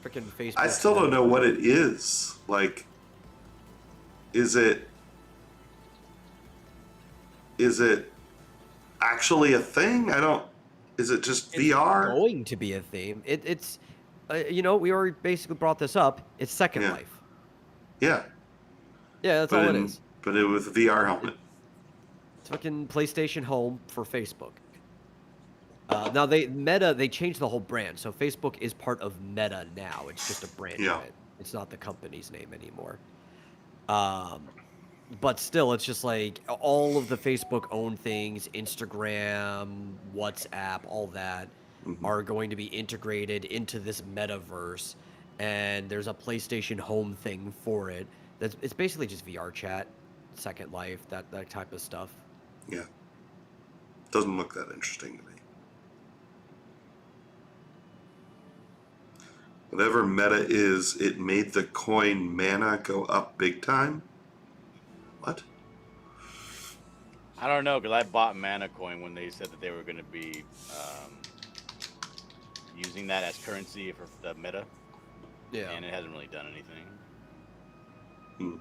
Freaking Facebook. I still don't know what it is. Like, is it actually a thing? Is it just It's VR? going to be a theme. It's we already basically brought this up. It's Second Yeah. Life. Yeah. Yeah, that's all it is. But it with a VR helmet. It's fucking PlayStation Home for Facebook. Now they changed the whole brand, so Facebook is part of Meta now. It's just a brand Yeah. of it. It's not the company's name anymore. But still, it's just like all of the Facebook owned things, Instagram, WhatsApp, all that are going to be integrated into this metaverse, and there's a PlayStation Home thing for it. It's basically just VR chat, Second Life, that type of stuff. Yeah. Doesn't look that interesting to me. Whatever meta is, it made the coin mana go up big time. What? I don't know, because I bought Mana Coin when they said that they were going to be using that as currency for the meta, Yeah. and it hasn't really done anything. Hmm.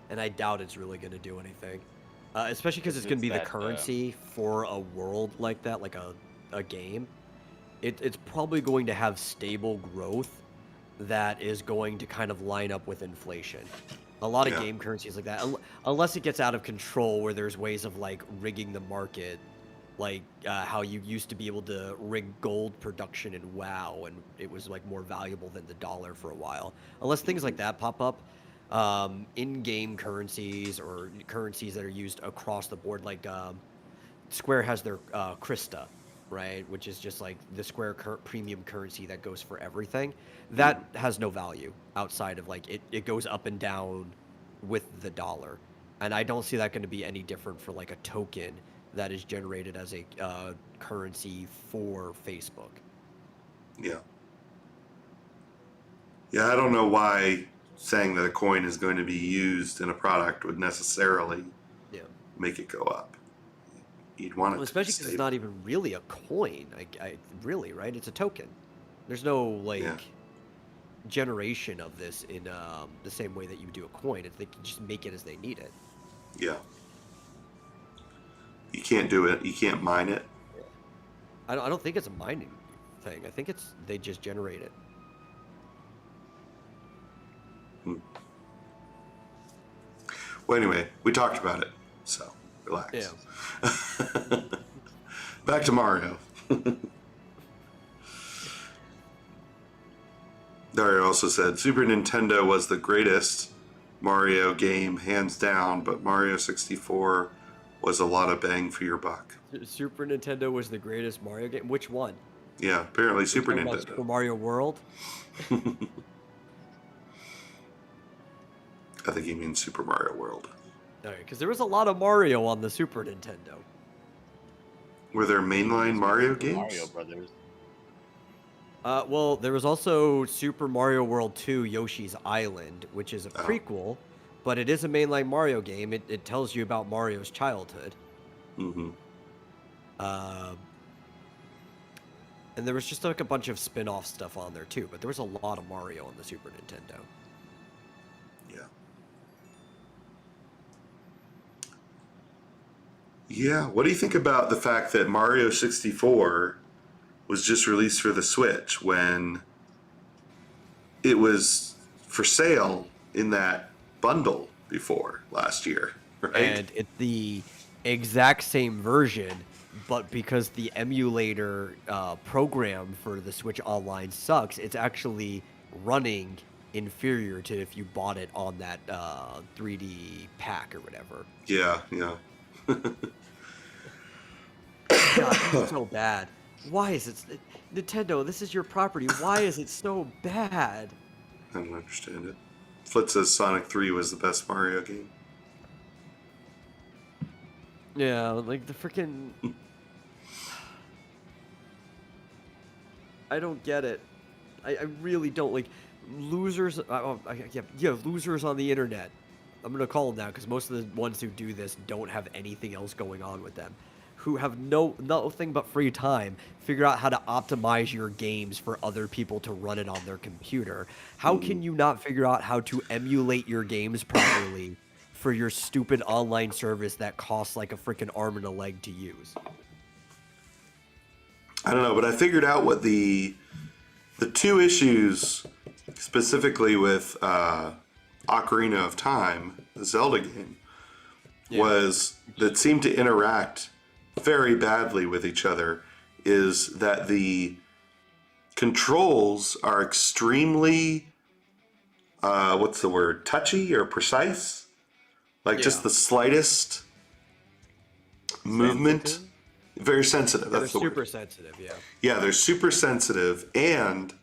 And I doubt it's really going to do anything. Especially because it's going to be the that, currency for a world like that, like a game. It's probably going to have stable growth that is going to kind of line up with inflation. A lot of Yeah. game currencies like that, unless it gets out of control where there's ways of like rigging the market, like how you used to be able to rig gold production in WoW, and it was like more valuable than the dollar for a while. Unless things like that pop up, in-game currencies or currencies that are used across the board, like Square has their Krista, right, which is just like the Square premium currency that goes for everything. That has no value outside of like it goes up and down with the dollar, and I don't see that going to be any different for like a token that is generated as a currency for Facebook. Yeah. Yeah, I don't know why saying that a coin is going to be used in a product would necessarily Yeah. make it go up. You'd want it Well, to especially be because it's stable. not even really a coin. I really, right? It's a token. There's no like Yeah. generation of this in the same way that you do a coin. They can just make it as they need it. Yeah. You can't do it. You can't mine it. I don't think it's a mining thing. I think they just generate it. Well, anyway, we talked about it, so relax. Yeah. Back to Mario. Dario also said Super Nintendo was the greatest Mario game, hands down, but Mario 64 was a lot of bang for your buck. Super Nintendo was the greatest Mario game. Which one? Yeah, apparently Super Talking about Super Nintendo. Mario World. I think he means Super Mario World. All right, because there was a lot of Mario on the Super Nintendo. Were there mainline Mario Super games? Mario Brothers. Well, there was also Super Mario World 2 Yoshi's Island, which is a prequel, but it is a mainline Mario game. It tells you about Mario's childhood. Mm-hmm. And there was just like a bunch of spin-off stuff on there too, but there was a lot of Mario on the Super Nintendo. Yeah. Yeah, what do you think about the fact that Mario 64 was just released for the Switch when it was for sale in that bundle before last year, right? And it's the exact same version, but because the emulator program for the Switch Online sucks, it's actually running inferior to if you bought it on that 3D pack or whatever. Yeah. God, it's so bad. Why is it... Nintendo, this is your property. Why is it so bad? I don't understand it. Flit says Sonic 3 was the best Mario game. Yeah, like the freaking... I don't get it. I really don't. Like, losers... losers on the internet. I'm going to call them that because most of the ones who do this don't have anything else going on with them. Who have nothing but free time, figure out how to optimize your games for other people to run it on their computer. How can you not figure out how to emulate your games properly for your stupid online service that costs like a freaking arm and a leg to use? I don't know, but I figured out what the two issues specifically with Ocarina of Time, the Zelda game, was that seemed to interact very badly with each other, is that the controls are extremely touchy or precise, like just the slightest movement, very sensitive. They're That's the super word. sensitive, Yeah, they're super sensitive, and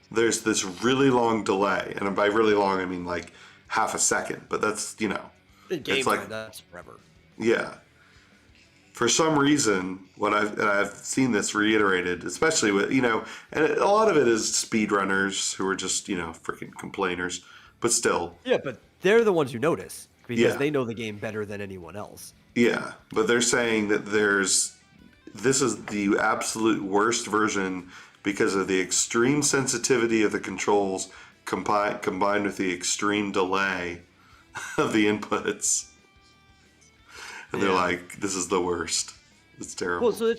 there's this really long delay, and by really long I mean like half a second, but that's In game it's like time, that's forever. yeah. For some reason, I've seen this reiterated, especially with and a lot of it is speedrunners who are just freaking complainers, but still. Yeah, but they're the ones who notice because Yeah. they know the game better than anyone else. Yeah, but they're saying that this is the absolute worst version because of the extreme sensitivity of the controls combined with the extreme delay of the inputs. And they're Yeah. like, this is the worst. It's terrible. Well, so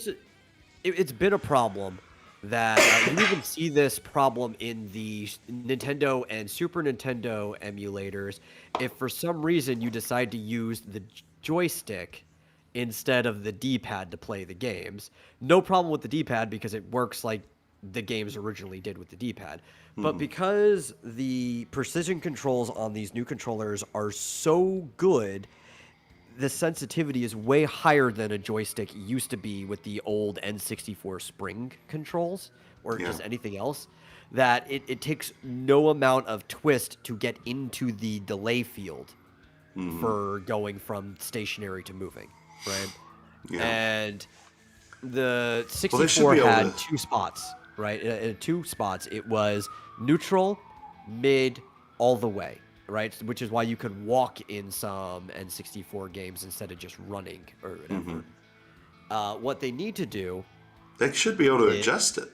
it's been a problem that you even see this problem in the Nintendo and Super Nintendo emulators. If for some reason you decide to use the joystick instead of the D-pad to play the games, no problem with the D-pad because it works like the games originally did with the D-pad. But because the precision controls on these new controllers are so good, the sensitivity is way higher than a joystick used to be with the old N64 spring controls or Yeah. just anything else, that it takes no amount of twist to get into the delay field for going from stationary to moving, right? Yeah. And the Well, they should 64 be able had to. two spots, right? In two spots, it was neutral, mid, all the way, right? Which is why you could walk in some N64 games instead of just running or whatever. What they need to do, They should be able to It- adjust it.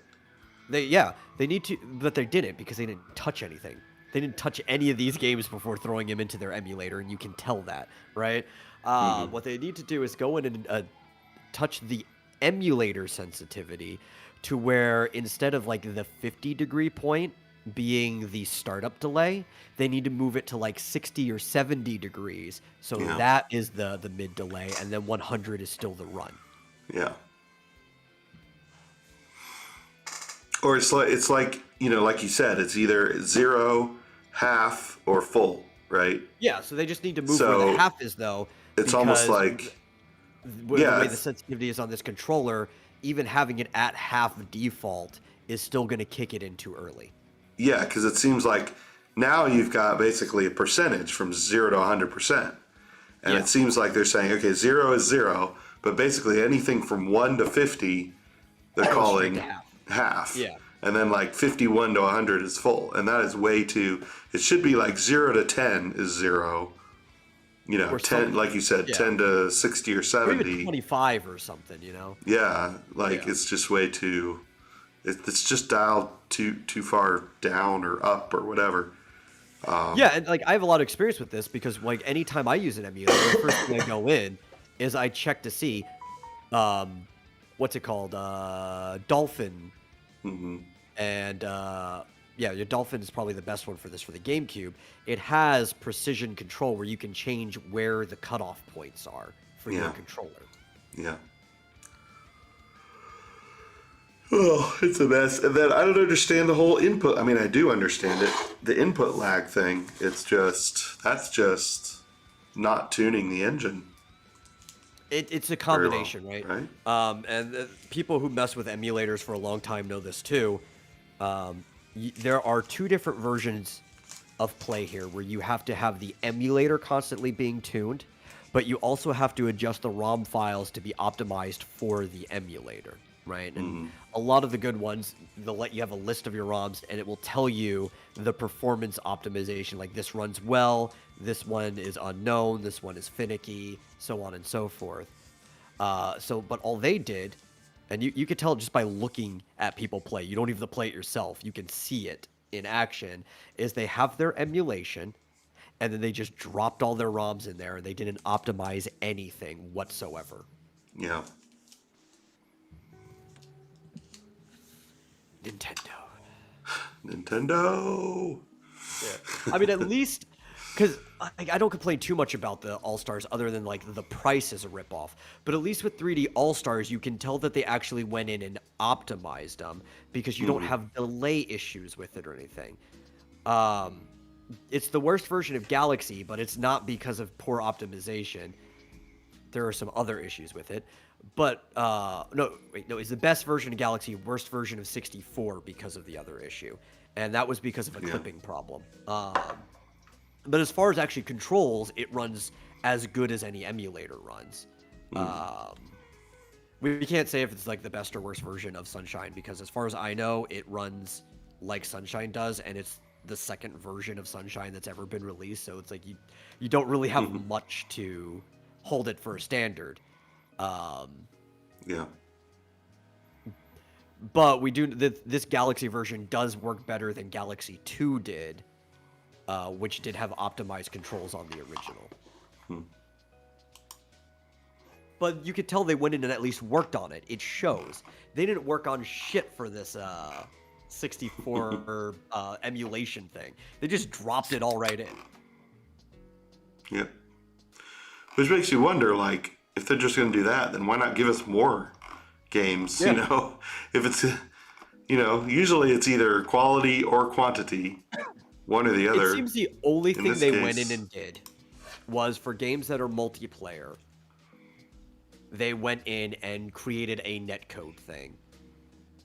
they need to, but they didn't because they didn't touch anything. They didn't touch any of these games before throwing them into their emulator, and you can tell that, right? What they need to do is go in and touch the emulator sensitivity to where instead of like the 50-degree point being the startup delay, they need to move it to like 60 or 70 degrees. So Yeah. that is the mid delay, and then 100 is still the run. Yeah. Or it's like like you said, it's either 0, half, or full, right? Yeah, so they just need to move where So, the half is though. It's almost because like the way the it's- sensitivity is on this controller, even having it at half default is still going to kick it in too early. yeah, because it seems like now you've got basically a percentage from 0 to 100%. And Yeah. it seems like they're saying, okay, 0 is 0, but basically anything from 1 to 50, they're Goes straight calling to half. half. Yeah. And then like 51 to 100 is full. And that is way too, it should be like 0 to 10 is 0. Or 10, some- like you said, yeah. 10 to 60 or Or even 70. 25 or something, Yeah, like Yeah. it's just way too, it's just dialed too far down or up or whatever. Yeah, and like I have a lot of experience with this because like anytime I use an emulator, the first thing I go in is I check to see, what's it called, Dolphin, and yeah, your Dolphin is probably the best one for this for the GameCube. It has precision control where you can change where the cutoff points are for your Yeah. controller. Yeah. Oh, it's a mess. And then I don't understand the whole input. I mean, I do understand it. The input lag thing, that's just not tuning the engine. It's a very well, combination, right? right? And people who mess with emulators for a long time know this too. There are two different versions of play here where you have to have the emulator constantly being tuned, but you also have to adjust the ROM files to be optimized for the emulator, right? And a lot of the good ones, they'll let you have a list of your ROMs and it will tell you the performance optimization, like this runs well, this one is unknown, this one is finicky, so on and so forth. But all they did, and you could tell just by looking at people play, you don't even have to play it yourself, you can see it in action, is they have their emulation, and then they just dropped all their ROMs in there, and they didn't optimize anything whatsoever. Yeah. Nintendo. Yeah. I mean, at least, because I don't complain too much about the All-Stars other than, like, the price is a ripoff. But at least with 3D All-Stars, you can tell that they actually went in and optimized them because you don't have delay issues with it or anything. It's the worst version of Galaxy, but it's not because of poor optimization. There are some other issues with it. But, no, it's the best version of Galaxy, worst version of 64 because of the other issue. And that was because of a clipping problem. But as far as actually controls, it runs as good as any emulator runs. We can't say if it's like the best or worst version of Sunshine because as far as I know, it runs like Sunshine does, and it's the second version of Sunshine that's ever been released, so it's like you don't really have much to hold it for a standard. Yeah. But we do this Galaxy version does work better than Galaxy 2 did, which did have optimized controls on the original. But you could tell they went in and at least worked on it. It shows. They didn't work on shit for this 64 emulation thing. They just dropped it all right in. Yeah. Which makes you wonder, like, if they're just going to do that, then why not give us more games? Yeah. You know, if it's, you know, usually it's either quality or quantity, one or the other. It seems the only thing this they case- went in and did was for games that are multiplayer. They went in and created a netcode thing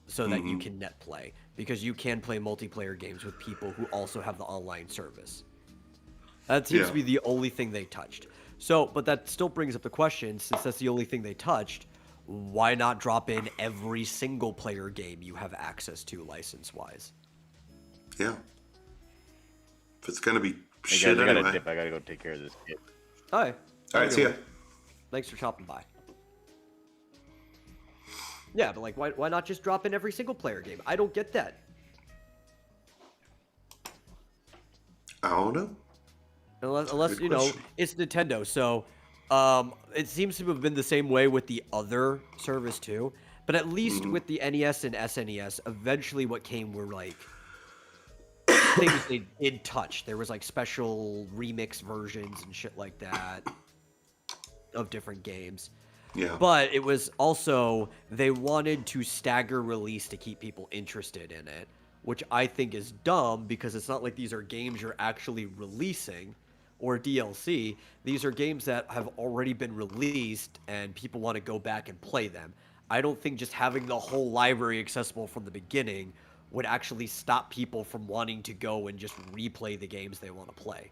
so that you can net play, because you can play multiplayer games with people who also have the online service. That seems to be the only thing they touched. So, but that still brings up the question, since that's the only thing they touched, why not drop in every single player game you have access to license-wise? Yeah. If it's going to be Hey shit guys, I got a anyway. tip. I gotta go take care of this kid. Hi. All right, see ya. Thanks for stopping by. Yeah, but like, why not just drop in every single player game? I don't get that. I don't know. Unless Good you know, question. it's Nintendo, so it seems to have been the same way with the other service too. But at least with the NES and SNES, eventually what came were like things they did touch. There was like special remix versions and shit like that of different games. Yeah. But it was also, they wanted to stagger release to keep people interested in it, which I think is dumb, because it's not like these are games you're actually releasing or DLC. These are games that have already been released and people want to go back and play them. I don't think just having the whole library accessible from the beginning would actually stop people from wanting to go and just replay the games they want to play.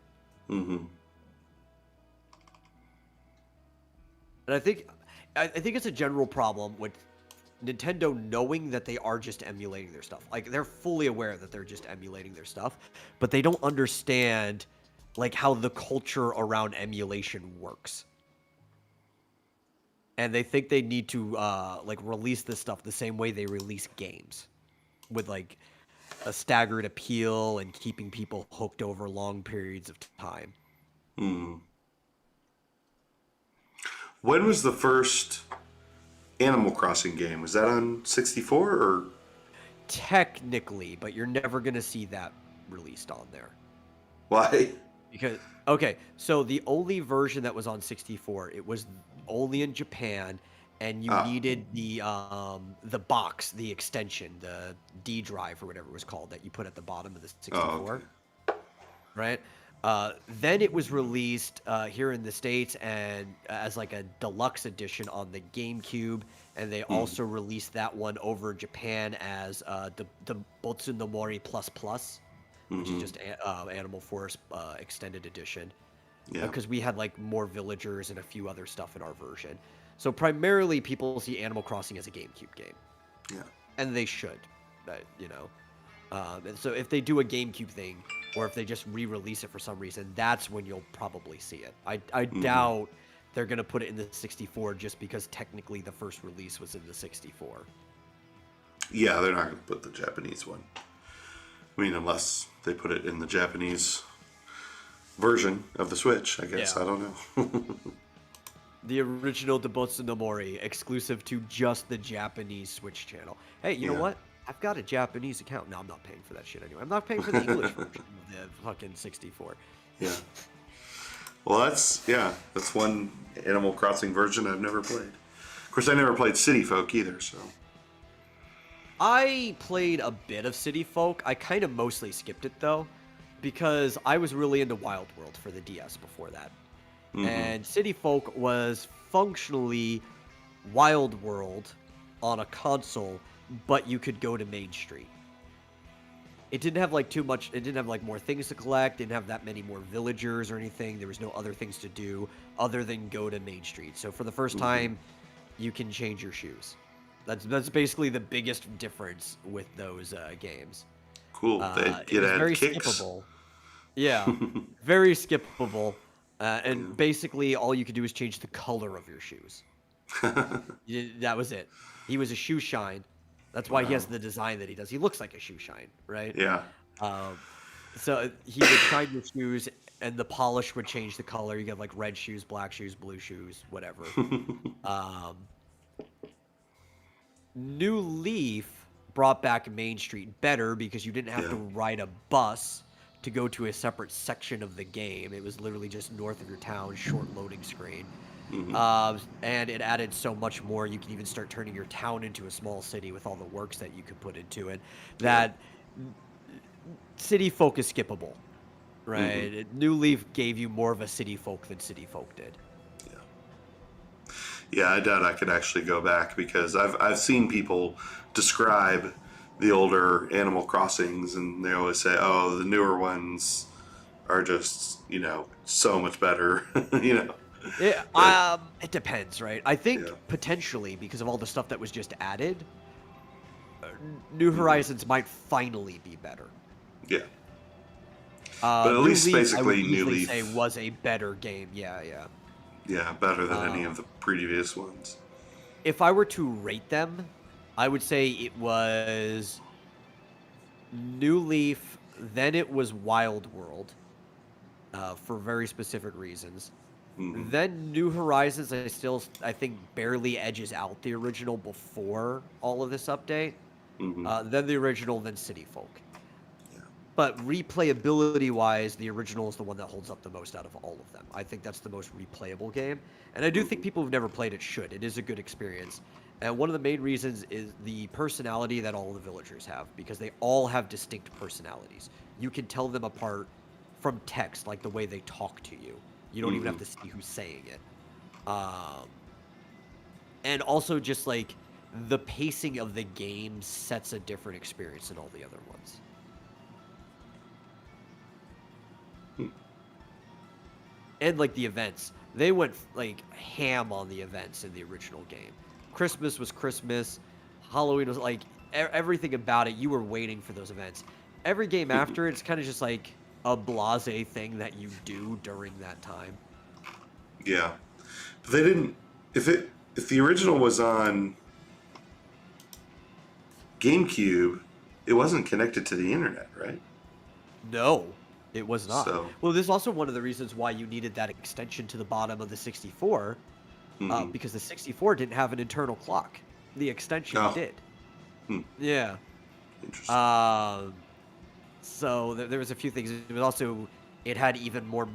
Mm-hmm. And I think it's a general problem with Nintendo knowing that they are just emulating their stuff. Like, they're fully aware that they're just emulating their stuff, but they don't understand like how the culture around emulation works. And they think they need to like release this stuff the same way they release games, with like a staggered appeal and keeping people hooked over long periods of time. When was the first Animal Crossing game? Was that on 64 or? Technically, but you're never going to see that released on there. Why? Because, okay, so the only version that was on 64, it was only in Japan, and you needed the box, the extension, the D drive or whatever it was called, that you put at the bottom of the 64. Okay. Right? Then it was released here in the States and as like a deluxe edition on the GameCube, and they also released that one over in Japan as the Botsunomori Plus Plus, which is just Animal Force extended edition. Yeah. Because we had like more villagers and a few other stuff in our version. So primarily people see Animal Crossing as a GameCube game. Yeah. And they should, you know. And so if they do a GameCube thing, or if they just re-release it for some reason, that's when you'll probably see it. I doubt they're going to put it in the 64 just because technically the first release was in the 64. Yeah, they're not going to put the Japanese one. I mean, unless they put it in the Japanese version of the Switch, I guess. Yeah. I don't know. The original Debotsu no Mori, exclusive to just the Japanese Switch channel. Hey, you know what? I've got a Japanese account. No, I'm not paying for that shit anyway. I'm not paying for the English version of the fucking 64. Yeah. Well, that's one Animal Crossing version I've never played. Of course, I never played City Folk either, so. I played a bit of City Folk. I kind of mostly skipped it, though, because I was really into Wild World for the DS before that. And City Folk was functionally Wild World on a console, but you could go to Main Street. It didn't have like too much, it didn't have like more things to collect, didn't have that many more villagers or anything. There was no other things to do other than go to Main Street. So for the first time, you can change your shoes. That's basically the biggest difference with those games. Cool. They It get was added very kicks. skippable. Yeah, very skippable. Yeah. And basically, all you could do is change the color of your shoes. That was it. He was a shoe shine. That's why he has Wow. the design that he does. He looks like a shoe shine, right? Yeah. Um, so he would shine your shoes, and the polish would change the color. You get like red shoes, black shoes, blue shoes, whatever. Um, New Leaf brought back Main Street better because you didn't have Yeah. to ride a bus to go to a separate section of the game. It was literally just north of your town, short loading screen. Hmm. And it added so much more. You can even start turning your town into a small city with all the works that you could put into it. Yeah. That city folk is skippable, Hmm. right? New Leaf gave you more of a city folk than city folk did. Yeah. Yeah, I doubt I could actually go back because I've seen people describe the older Animal Crossings, and they always say, "Oh, the newer ones are just so much better," you know. But It depends, right? I think yeah. potentially because of all the stuff that was just added, New Hmm. Horizons might finally be better. Yeah. But at New least Leaf, I would basically New easily say Leaf, was a better game. Yeah, yeah. yeah, better than any of Um, the previous ones. if I were to rate them, I would say it was New Leaf, then it was Wild World, for very specific reasons. Hmm. Then New Horizons, I think barely edges out the original before all of this update. Hmm. Then the original, then City Folk. Yeah. But replayability wise, the original is the one that holds up the most out of all of them. I think that's the most replayable game. And I do think Hmm. people who've never played it should. It is a good experience. And one of the main reasons is the personality that all the villagers have, because they all have distinct personalities. You can tell them apart from text, like the way they talk to you. You don't even Hmm. have to see who's saying it. Um, and also just like the pacing of the game sets a different experience than all the other ones. And like the events, they went like ham on the events in the original game. Christmas was Christmas, Halloween was like everything about it. You were waiting for those events. Every game after it's kind of just like a blasé thing that you do during that time. Yeah. But they didn't. If the original was on GameCube, it wasn't connected to the internet, right? No, it was not. So. Well, this is also one of the reasons why you needed that extension to the bottom of the 64, Hmm. because the 64 didn't have an internal clock. The extension Oh. did. Hmm. Yeah. Interesting. Um, so there was a few things. It was also, it had even more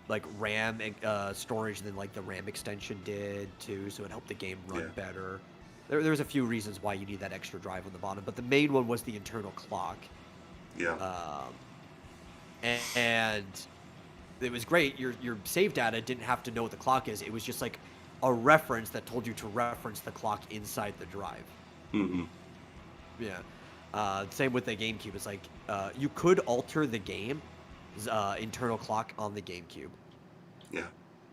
like RAM storage than like the RAM extension did too, so it helped the game run Yeah. better. There was a few reasons why you need that extra drive on the bottom, but the main one was the internal clock. Yeah. Um, and it was great. Your save data didn't have to know what the clock is. It was just like a reference that told you to reference the clock inside the drive. Hmm. Yeah. Same with the GameCube. It's like you could alter the game's internal clock on the GameCube, Yeah.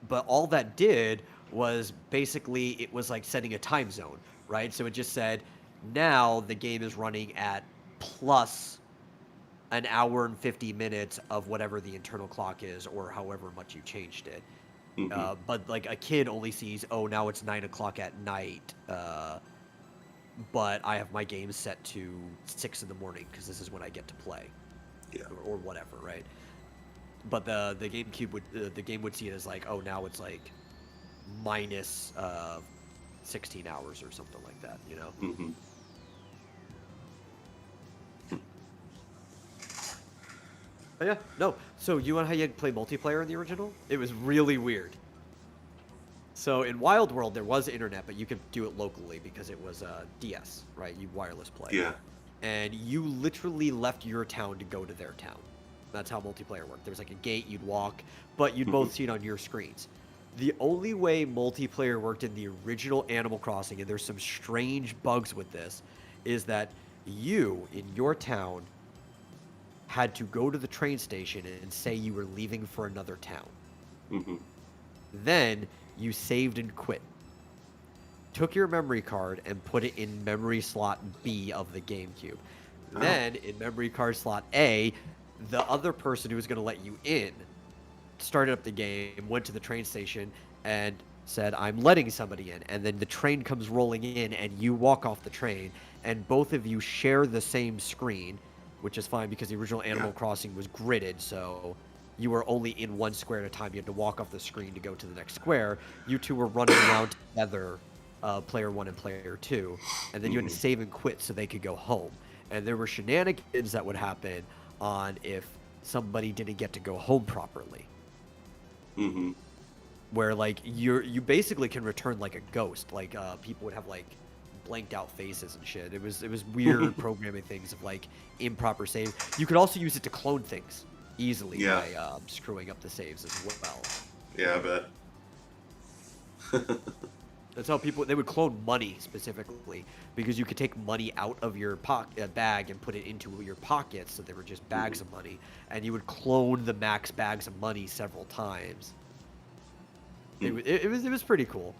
but all that did was basically it was like setting a time zone, right? So it just said now the game is running at plus an hour and 50 minutes of whatever the internal clock is, or however much you changed it. Hmm. But like a kid only sees, oh, now it's 9 o'clock at night. But I have my game set to 6 in the morning because this is when I get to play, Yeah. or whatever, right? But the GameCube would the game would see it as like, oh, now it's like minus 16 hours or something like that, you know? Hmm. But yeah, no. So you want how you had to play multiplayer in the original? It was really weird. So in Wild World there was internet, but you could do it locally because it was DS, right? You wireless play. Yeah. And you literally left your town to go to their town. That's how multiplayer worked. There was like a gate, you'd walk, but you'd both see it on your screens. The only way multiplayer worked in the original Animal Crossing, and there's some strange bugs with this, is that you, in your town, had to go to the train station and say you were leaving for another town. Hmm. Then you saved and quit. Took your memory card and put it in memory slot B of the GameCube. Oh. Then in memory card slot A, the other person who was going to let you in started up the game, went to the train station, and said, I'm letting somebody in. And then the train comes rolling in, and you walk off the train, and both of you share the same screen, which is fine because the original Animal Yeah. Crossing was gridded, so you were only in one square at a time. You had to walk off the screen to go to the next square. You two were running around together, player one and player two, and then you had to Mm-hmm. save and quit so they could go home. And there were shenanigans that would happen on if somebody didn't get to go home properly, Mm-hmm. where like you basically can return like a ghost. Like people would have like blanked out faces and shit. It was weird programming things of like improper saves. You could also use it to clone things easily Yeah. by screwing up the saves as well. Yeah, I bet. That's how they would clone money specifically because you could take money out of your bag and put it into your pockets, so they were just bags of money, and you would clone the max bags of money several times. It was pretty cool.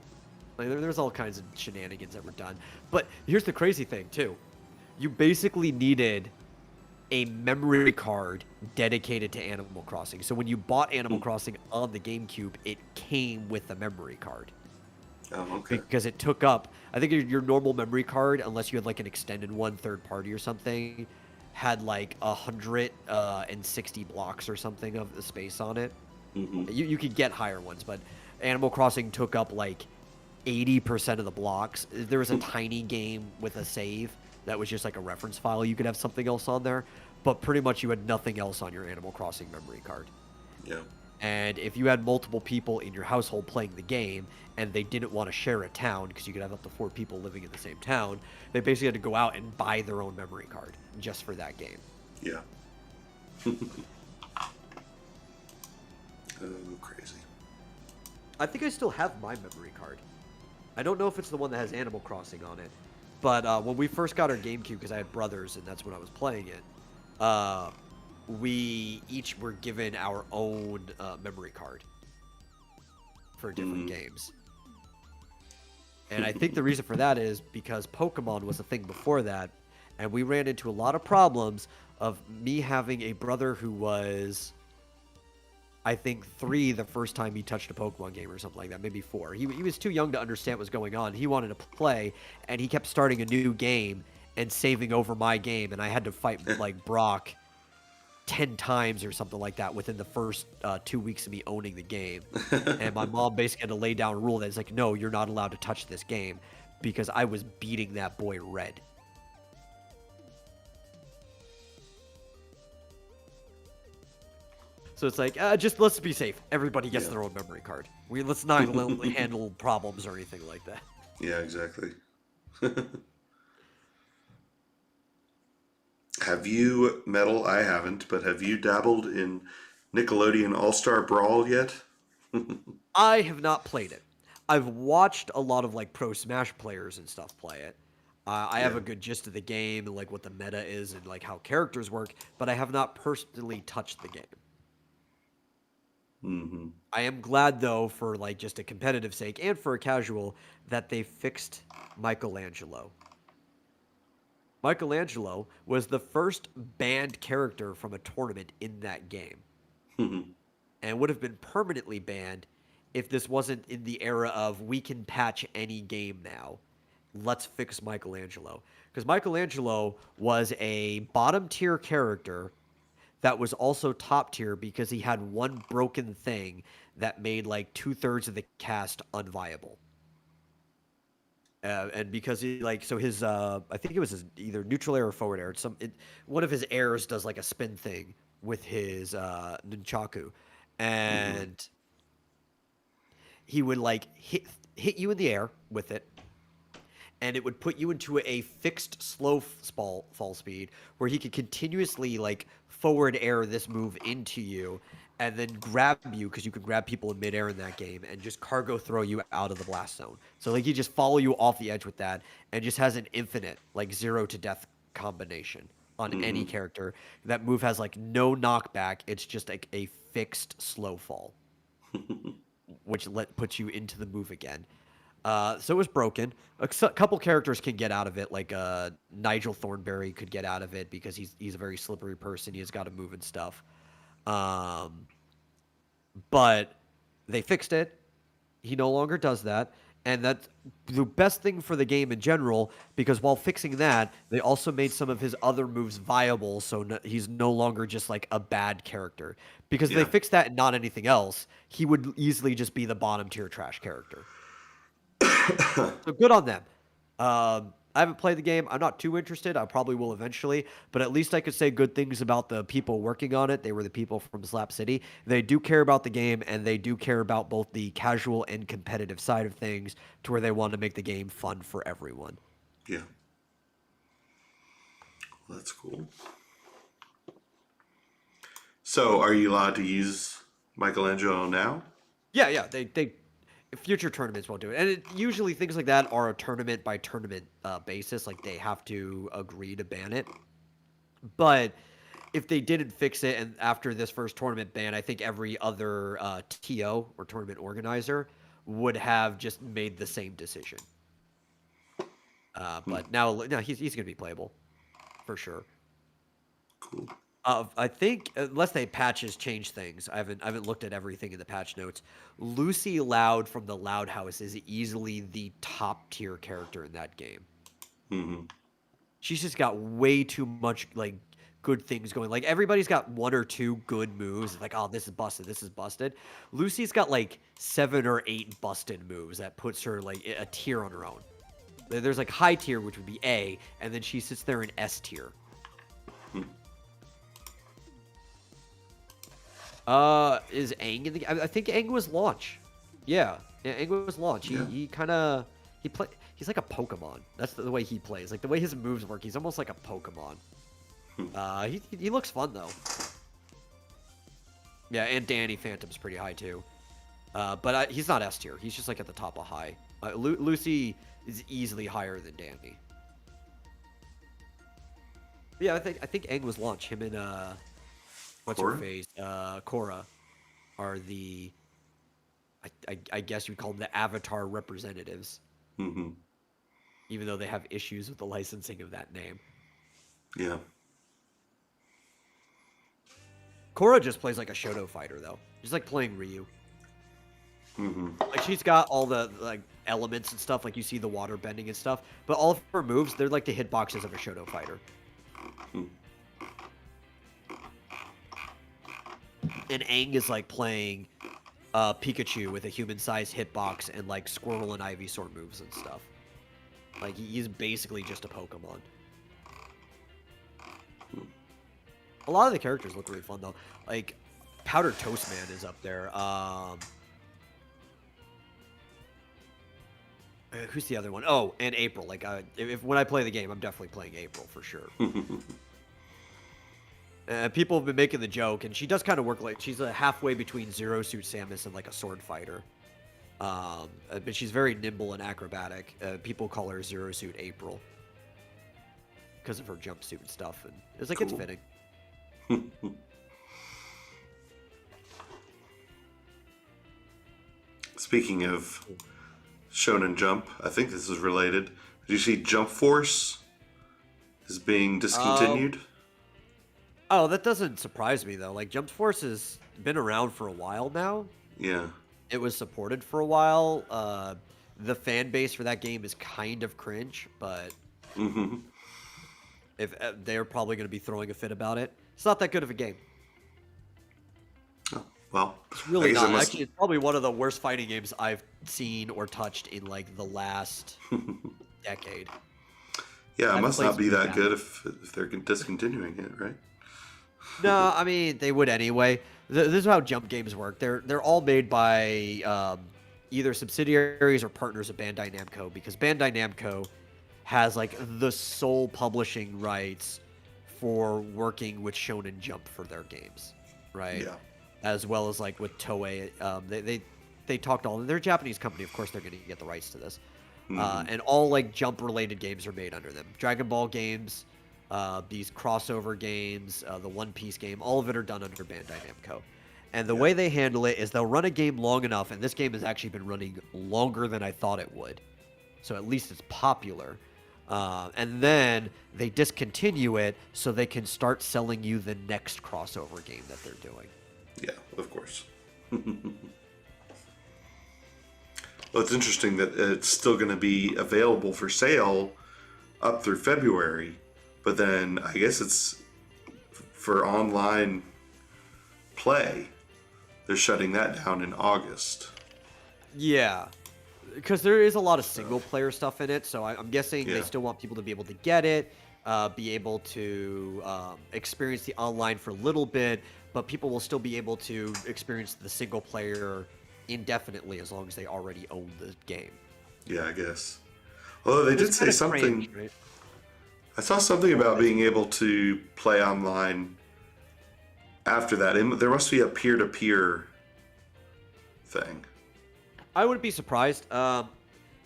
Like there's all kinds of shenanigans that were done. But here's the crazy thing too. You basically needed a memory card dedicated to Animal Crossing. So when you bought Animal Crossing on the GameCube, it came with a memory card Oh, okay. because it took up, I think your normal memory card, unless you had like an extended one, third party or something, had like 160 blocks or something of the space on it. Mm-hmm. You could get higher ones, but Animal Crossing took up like 80% of the blocks. There was a tiny game with a save that was just like a reference file. You could have something else on there, but pretty much you had nothing else on your Animal Crossing memory card. Yeah. And if you had multiple people in your household playing the game and they didn't want to share a town, because you could have up to 4 people living in the same town, they basically had to go out and buy their own memory card just for that game. Yeah. Oh, crazy. I think I still have my memory card. I don't know if it's the one that has Animal Crossing on it, but when we first got our GameCube, because I had brothers and that's when I was playing it, we each were given our own memory card for different games. And I think the reason for that is because Pokemon was a thing before that, and we ran into a lot of problems of me having a brother who was, I think, 3 the first time he touched a Pokemon game or something like that, maybe 4. He was too young to understand what was going on. He wanted to play, and he kept starting a new game and saving over my game, and I had to fight like Brock 10 times or something like that within the first 2 weeks of me owning the game. And my mom basically had to lay down a rule that's like, no, you're not allowed to touch this game, because I was beating that boy red. So it's like, just let's be safe. Everybody gets their own memory card. Let's not handle problems or anything like that. Yeah, exactly. Have you, Metal? I haven't, but have you dabbled in Nickelodeon All-Star Brawl yet? I have not played it. I've watched a lot of like pro Smash players and stuff play it. I have Yeah. a good gist of the game and like what the meta is and like how characters work, but I have not personally touched the game. Mm-hmm. I am glad though, for like just a competitive sake and for a casual, that they fixed Michelangelo. Michelangelo was the first banned character from a tournament in that game, and would have been permanently banned if this wasn't in the era of we can patch any game now. Let's fix Michelangelo. Because Michelangelo was a bottom tier character that was also top tier because he had one broken thing that made like 2/3 of the cast unviable. And because he like so his I think it was his either neutral air or forward air. One of his airs does like a spin thing with his nunchaku, and he would like hit you in the air with it, and it would put you into a fixed slow fall speed where he could continuously like forward air this move into you and then grab you, because you could grab people in midair in that game, and just cargo throw you out of the blast zone. So like he just follow you off the edge with that, and just has an infinite like 0 to death combination on any character. That move has like no knockback. It's just like a fixed slow fall, which puts you into the move again. So it was broken. Couple characters can get out of it, like Nigel Thornberry could get out of it because he's a very slippery person. He's got to move and stuff. Um, but they fixed it. He no longer does that, and that's the best thing for the game in general. Because while fixing that, they also made some of his other moves viable, so he's no longer just like a bad character. Because if they Yeah. fixed that and not anything else, he would easily just be the bottom tier trash character. So good on them. I haven't played the game. I'm not too interested. I probably will eventually, but at least I could say good things about the people working on it. They were the people from Slap City. They do care about the game, and they do care about both the casual and competitive side of things to where they want to make the game fun for everyone. Yeah. Well, that's cool. So, are you allowed to use Michelangelo now? Yeah. They future tournaments won't do it, and usually things like that are a tournament by tournament basis. Like they have to agree to ban it. But if they didn't fix it, and after this first tournament ban, I think every other TO or tournament organizer would have just made the same decision. But now he's going to be playable for sure. Cool. I think unless they patches change things, I haven't looked at everything in the patch notes. Lucy Loud from the Loud House is easily the top tier character in that game. Mm-hmm. She's just got way too much like good things going. Like everybody's got one or two good moves. Like, oh, this is busted. This is busted. Lucy's got like 7 or 8 busted moves that puts her like a tier on her own. There's like high tier, which would be A, and then she sits there in S tier. Is Aang in the? I think Aang was launch. Yeah, Aang was launch. Yeah. He's like a Pokemon. That's the way he plays. Like the way his moves work, he's almost like a Pokemon. He looks fun though. Yeah, and Danny Phantom's pretty high too. But he's not S tier. He's just like at the top of high. Lucy is easily higher than Danny. Yeah, I think Aang was launch. Him and what's her Korra? face? Korra are the I guess you'd call them the Avatar representatives. Mm-hmm. Even though they have issues with the licensing of that name. Yeah. Korra just plays like a Shoto fighter though. She's like playing Ryu. Mm-hmm. Like she's got all the like elements and stuff, like you see the water bending and stuff, but all of her moves, they're like the hitboxes of a Shoto fighter. And Aang is like playing Pikachu with a human-sized hitbox and like Squirtle and Ivysaur moves and stuff. Like he's basically just a Pokemon. A lot of the characters look really fun though. Like Powdered Toast Man is up there. Who's the other one? Oh, and April. Like if when I play the game, I'm definitely playing April for sure. People have been making the joke, and she does kind of work like she's halfway between Zero Suit Samus and like a sword fighter. But she's very nimble and acrobatic. People call her Zero Suit April because of her jumpsuit and stuff, and it's like Cool. it's fitting. Speaking of Shonen Jump, I think this is related. Did you see Jump Force is being discontinued? Oh, that doesn't surprise me though. Like Jump Force has been around for a while now. Yeah. It was supported for a while. The fan base for that game is kind of cringe, but Mm-hmm. if they're probably going to be throwing a fit about it. It's not that good of a game. Oh, well, It's really I guess not. it must- Actually, it's probably one of the worst fighting games I've seen or touched in like the last decade. Yeah, it I've must played not be some that bad good if they're discontinuing it, right? No, I mean they would anyway. This is how Jump games work. They're all made by either subsidiaries or partners of Bandai Namco because Bandai Namco has like the sole publishing rights for working with Shonen Jump for their games, right? Yeah. As well as like with Toei, they talked all. They're a Japanese company, of course they're going to get the rights to this, and all like Jump related games are made under them. Dragon Ball games, these crossover games, the One Piece game, all of it are done under Bandai Namco. And the way they handle it is they'll run a game long enough, and this game has actually been running longer than I thought it would. So at least it's popular. And then they discontinue it so they can start selling you the next crossover game that they're doing. Yeah, of course. Well, it's interesting that it's still going to be available for sale up through February, but then I guess it's for online play. They're shutting that down in August. Yeah, because there is a lot of single player stuff in it, so I'm guessing they still want people to be able to get it, be able to experience the online for a little bit, but people will still be able to experience the single player indefinitely as long as they already own the game. Yeah, I guess. Although they did say something. Cringe, right? I saw something about being able to play online after that. There must be a peer-to-peer thing. I wouldn't be surprised.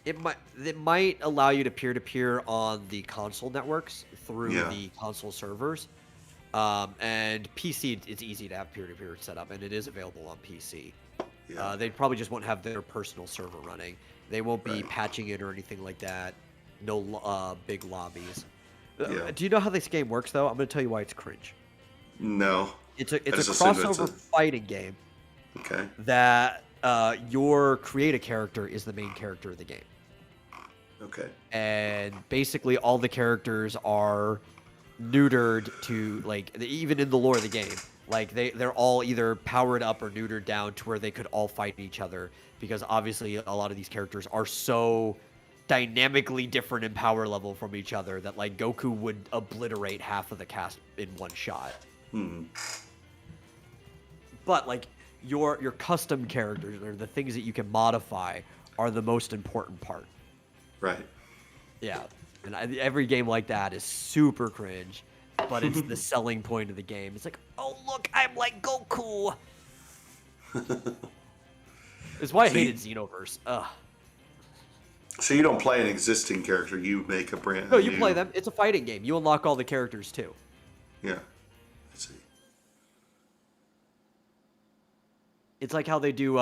It might allow you to peer-to-peer on the console networks through the console servers. And PC, it's easy to have peer-to-peer set up, and it is available on PC. Yeah. They probably just won't have their personal server running. They won't be patching it or anything like that. No big lobbies. Do you know how this game works, though? I'm going to tell you why it's cringe. No. It's a crossover fighting game. Okay. That your create a character is the main character of the game. Okay. And basically all the characters are neutered to, like, even in the lore of the game, like they're all either powered up or neutered down to where they could all fight each other, because obviously a lot of these characters are so dynamically different in power level from each other that, like, Goku would obliterate half of the cast in one shot. But, like, your custom characters, or the things that you can modify, are the most important part. Right. Yeah. And every game like that is super cringe, but it's the selling point of the game. It's like, oh, look, I'm like Goku. It's why I hated Xenoverse. Ugh. So you don't play an existing character, you make a brand new... No, you play them. It's a fighting game. You unlock all the characters, too. Yeah. I see. It's like how they do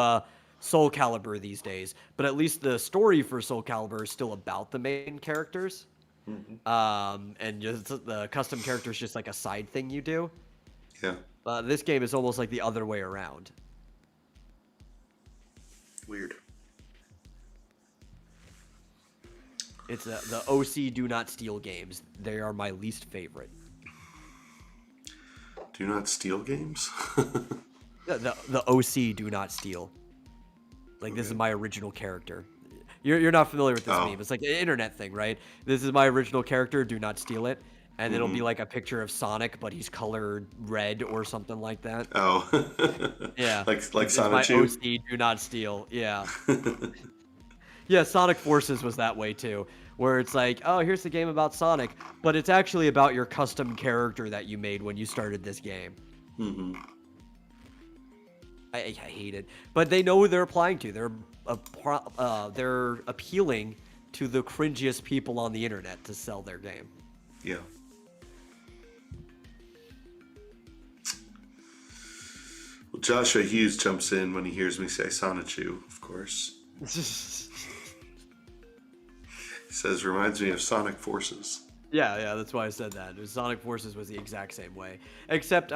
Soul Calibur these days, but at least the story for Soul Calibur is still about the main characters. And just the custom character is just like a side thing you do. Yeah. This game is almost like the other way around. Weird. It's the OC Do Not Steal games. They are my least favorite. Do Not Steal games? The OC Do Not Steal. Like, this is my original character. You're not familiar with this meme. It's like an internet thing, right? This is my original character. Do not steal it. And it'll be like a picture of Sonic, but he's colored red or something like that. Oh. Yeah. like Sonic. My OC Do Not Steal. Yeah. Yeah, Sonic Forces was that way too, where it's like, oh, here's the game about Sonic, but it's actually about your custom character that you made when you started this game. I hate it, but they know who they're applying to. They're appealing to the cringiest people on the internet to sell their game. Yeah. Well, Joshua Hughes jumps in when he hears me say Sonichu, of course. He says, reminds me of Sonic Forces. Yeah, that's why I said that. Sonic Forces was the exact same way. Except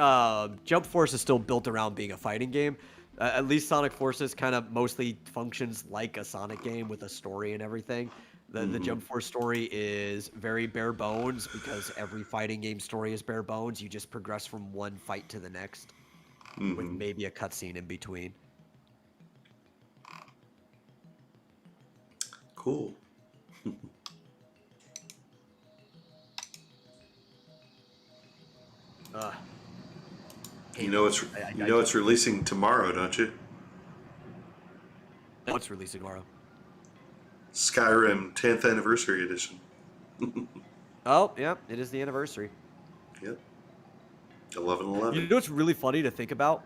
Jump Force is still built around being a fighting game. At least Sonic Forces kind of mostly functions like a Sonic game with a story and everything. The Jump Force story is very bare bones, because every fighting game story is bare bones. You just progress from one fight to the next with maybe a cutscene in between. Cool. You know it's releasing tomorrow, don't you? What's releasing tomorrow? Skyrim 10th Anniversary Edition. Oh, yeah, it is the anniversary. Yep. 11/11. You know what's really funny to think about?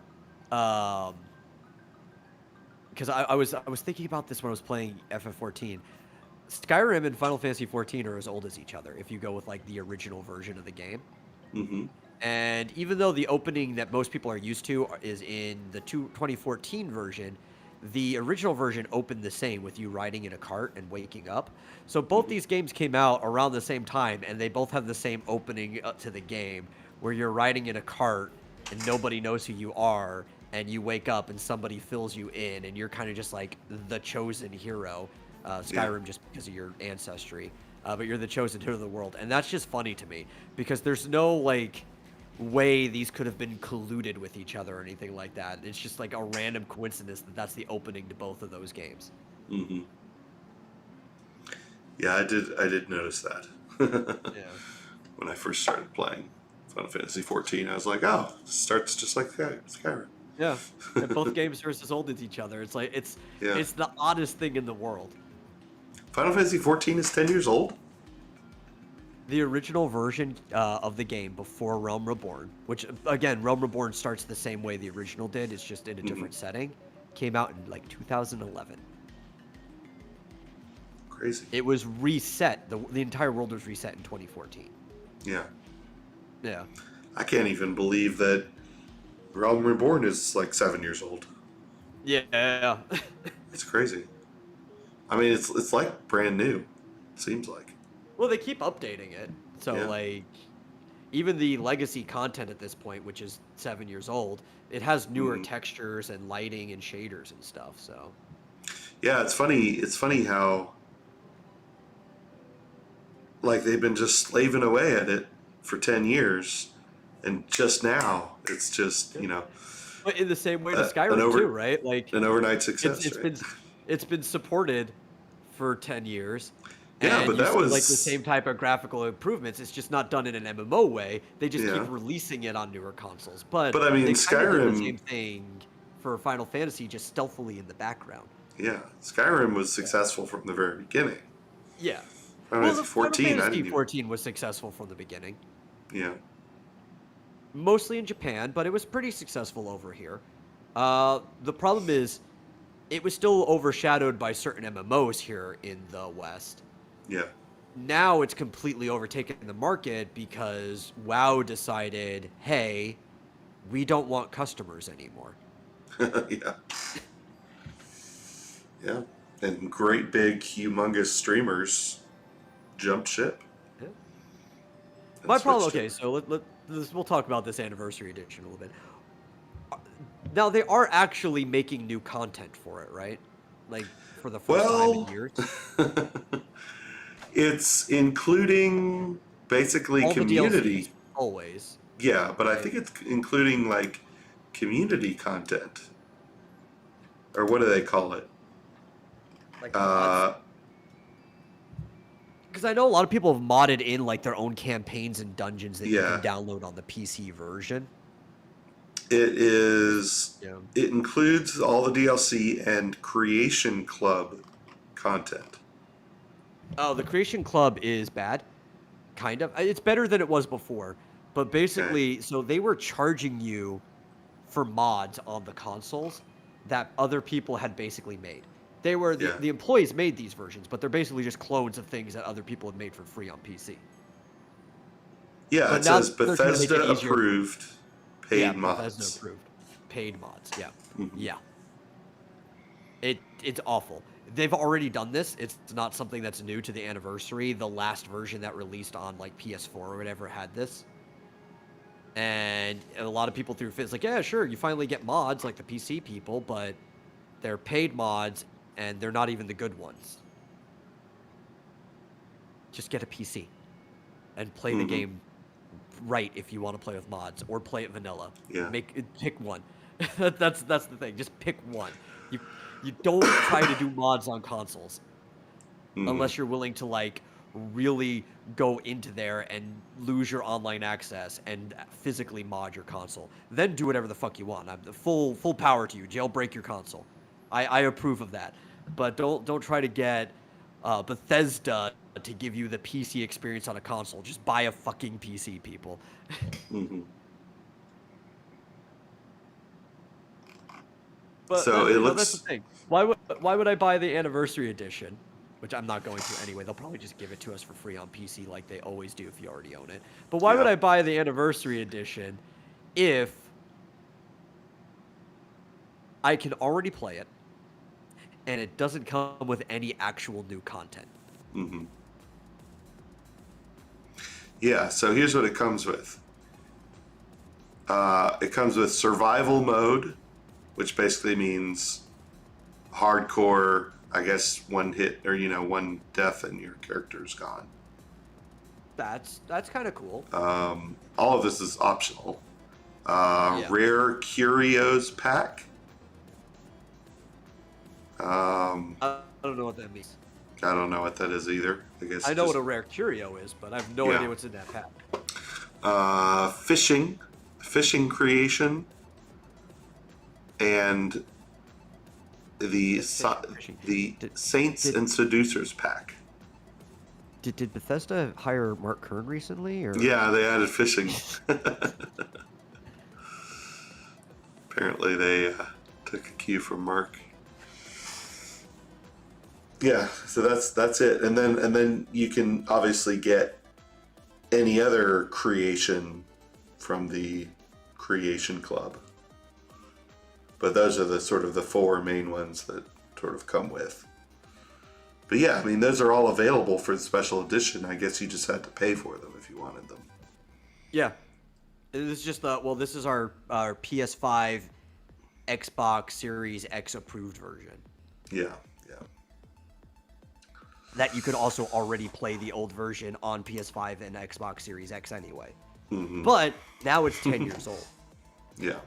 Because I was thinking about this when I was playing FF14. Skyrim and Final Fantasy 14 are as old as each other if you go with, like, the original version of the game. And even though the opening that most people are used to is in the 2014 version, the original version opened the same with you riding in a cart and waking up. So both Mhm. these games came out around the same time, and they both have the same opening to the game where you're riding in a cart and nobody knows who you are, and you wake up and somebody fills you in, and you're kind of just like the chosen hero. Yeah. Skyrim just because of your ancestry, but you're the chosen hero of the world, and that's just funny to me because there's no like way these could have been colluded with each other or anything like that. It's just like a random coincidence that that's the opening to both of those games. Hmm. Yeah, I did notice that Yeah. when I first started playing Final Fantasy 14. I was like, oh, it starts just like Skyrim. Yeah. And both games are as old as each other. It's like Yeah. it's the oddest thing in the world. Final Fantasy 14 is 10 years old. The original version of the game before Realm Reborn, which again, Realm Reborn starts the same way the original did, it's just in a different setting, came out in like 2011. Crazy. It was reset. The entire world was reset in 2014. Yeah. Yeah. I can't even believe that Realm Reborn is like 7 years old. Yeah. It's crazy. I mean, it's like brand new. Seems like. Well, they keep updating it. So, Yeah. like, even the legacy content at this point, which is 7 years old, it has newer Mhm. textures and lighting and shaders and stuff. So, Yeah, it's funny. It's funny how like they've been just slaving away at it for 10 years, and just now it's just but in the same way to an Skyrim too, over right? Like, an overnight it's success, it's right? been it's been supported for 10 years, Yeah, and but you that see like the was same type of graphical improvements. It's just not done in an MMO way. They just keep yeah. releasing it on newer consoles. But But I mean, they kind of did the Skyrim, same thing for Final Fantasy, just stealthily in the background. yeah, Skyrim was successful from the very beginning. Yeah. Final Well, Fantasy the Final 14, I Fantasy didn't even 14 was successful from the beginning, yeah. mostly in Japan, but it was pretty successful over here. The problem is, it was still overshadowed by certain MMOs here in the West. Yeah. Now it's completely overtaken the market because WoW decided, hey, we don't want customers anymore. Yeah. Yeah. And great big humongous streamers jumped ship Yeah. and My problem, switched okay, over. so we'll talk about this anniversary edition a little bit. Now they are actually making new content for it, right? Like for the first time in Well, years. it's including basically All the DLCs, community. always, Yeah, but I right? think it's including like community content. Or what do they call it? Like mods. Uh, Because I know a lot of people have modded in like their own campaigns and dungeons that you can yeah. download on the PC version. It is. Yeah. It includes all the DLC and Creation Club content. Oh, the Creation Club is bad. Kind of. It's better than it was before. But Okay. basically, so they were charging you for mods on the consoles that other people had basically made. They were Yeah. the employees made these versions, but they're basically just clones of things that other people had made for free on PC. Yeah, But it now says they're trying to make it Bethesda easier. approved Yeah, paid Bethesda mods. approved. Paid mods. Yeah. Mhm. Yeah. It's awful. They've already done this. It's not something that's new to the anniversary. The last version that released on like PS4 or whatever had this. And a lot of people threw fits like, yeah, sure, you finally get mods like the PC people, but they're paid mods and they're not even the good ones. Just get a PC and play the Mhm. game right if you want to play with mods, or play it vanilla. Yeah. Pick one. That's the thing. Just pick one. You you don't try to do mods on consoles Mhm. unless you're willing to like really go into there and lose your online access and physically mod your console. Then do whatever the fuck you want. I'm the full power to you. Jailbreak your console. I approve of that. But don't try to get Bethesda to give you the PC experience on a console. Just buy a fucking PC, people. Mhm. But So it that's the looks. thing. Why would I buy the anniversary edition which I'm not going to anyway. They'll probably just give it to us for free on PC like they always do if you already own it. But why would Yeah. I buy the Anniversary Edition if I can already play it and it doesn't come with any actual new content? Mm-hmm. Yeah, so here's what it comes with. It comes with survival mode, which basically means hardcore, I guess, one hit or, one death and your character's gone. That's kind of cool. All of this is optional. Yeah. Rare Curios pack. I don't know what that means. I don't know what that is either. I guess I know what a rare curio is, but I have no Yeah. idea what's in that pack. fishing creation, and the Saints and Seducers pack. Did Bethesda hire Mark Kern recently? Or Yeah, they added fishing. Apparently, they took a cue from Mark. Yeah, so that's it, and then you can obviously get any other creation from the Creation Club, but those are the sort of the four main ones that sort of come with. But yeah, I mean, those are all available for the special edition. I guess you just had to pay for them if you wanted them. Yeah. This is just this is our PS5 Xbox Series X approved version. Yeah. That you could also already play the old version on PS5 and Xbox Series X anyway. Mm-hmm. But now it's 10 years old. Yeah.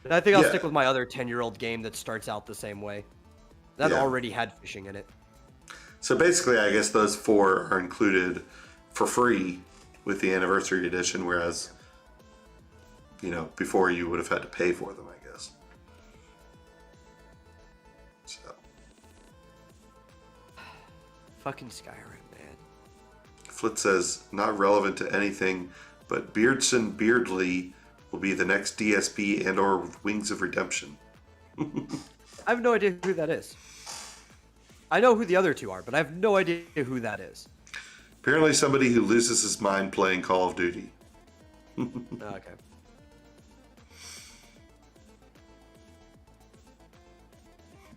And I think I'll Yeah. stick with my other 10-year-old game that starts out the same way. That Yeah. already had fishing in it. So basically, I guess those four are included for free with the Anniversary Edition, whereas, before you would have had to pay for them, I guess. So. Fucking Skyrim, man. Flit says, not relevant to anything, but Beardson Beardley will be the next DSP and or Wings of Redemption. I have no idea who that is. I know who the other two are, but I have no idea who that is. Apparently somebody who loses his mind playing Call of Duty. Okay.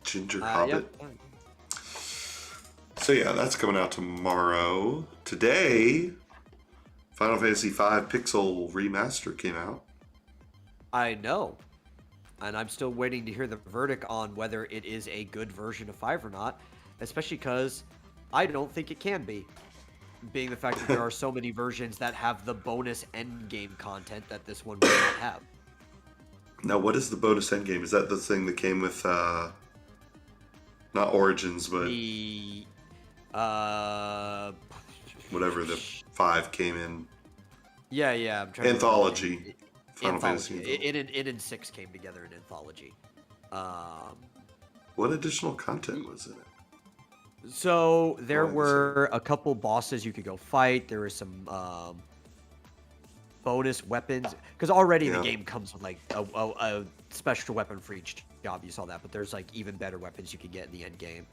Ginger Hobbit. Yep. So yeah, that's coming out tomorrow. Today, Final Fantasy V Pixel Remaster came out. I know. And I'm still waiting to hear the verdict on whether it is a good version of 5 or not, especially because I don't think it can be. Being the fact that there are so many versions that have the bonus endgame content that this one will not have. Now, what is the bonus endgame? Is that the thing that came with, not Origins, but The whatever the 5 came in? Yeah, I'm trying to Anthology. remember. Final Fantasy. It and 6 came together in Anthology. What additional content was in it? So there Oh, I were a couple bosses you could go fight. There was some bonus weapons, because already Yeah. the game comes with like a special weapon for each job. You saw that, but there's like even better weapons you can get in the end game.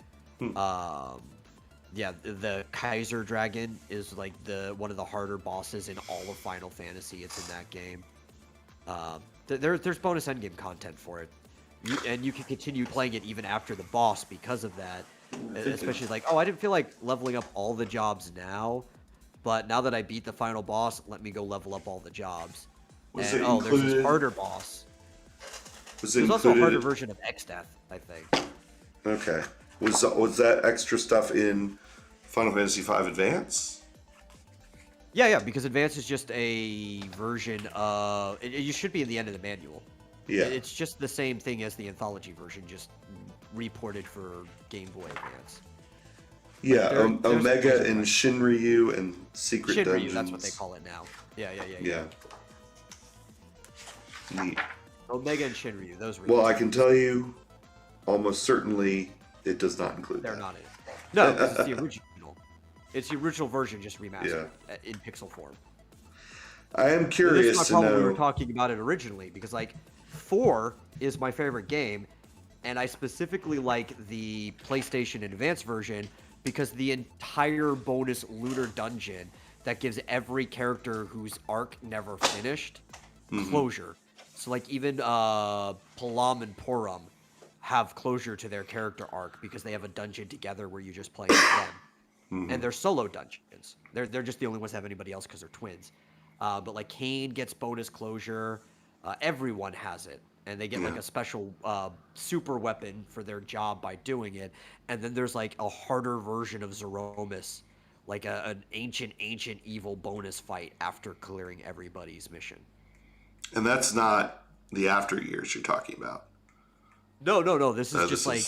Yeah, the Kaiser Dragon is like one of the harder bosses in all of Final Fantasy. It's in that game. There's bonus endgame content for it, and you can continue playing it even after the boss because of that. Especially like, I didn't feel like leveling up all the jobs now, but now that I beat the final boss, let me go level up all the jobs. Was And, it there's included? this harder boss. Was it There's also a harder included? version of X-Death, I think. Okay. Was that extra stuff in Final Fantasy V Advance? Yeah, because Advance is just a version of... You should be in the end of the manual. Yeah. It's just the same thing as the Anthology version, just reported for Game Boy Advance. Yeah, there's a Omega reason and why. Shinryu and Secret Shinryu, Dungeons. that's what they call it now. Yeah. Neat. Omega and Shinryu, those Well, I regions. can tell you almost certainly it does not include They're that. not in it. No, because it's the original. It's the original version, just remastered in pixel form. I am This curious is to my problem. We know. were talking about it originally because, like, 4 is my favorite game, and I specifically like the PlayStation Advance version because the entire bonus lunar dungeon that gives every character whose arc never finished closure. So like even Palam and Porum have closure to their character arc because they have a dungeon together where you just play with them. And they're solo dungeons. They're just the only ones that have anybody else because they're twins. But like Kane gets bonus closure. Everyone has it, and they get like a special super weapon for their job by doing it. And then there's like a harder version of Zeromus, like an ancient evil bonus fight after clearing everybody's mission. And that's not the after years you're talking about. No. This is just like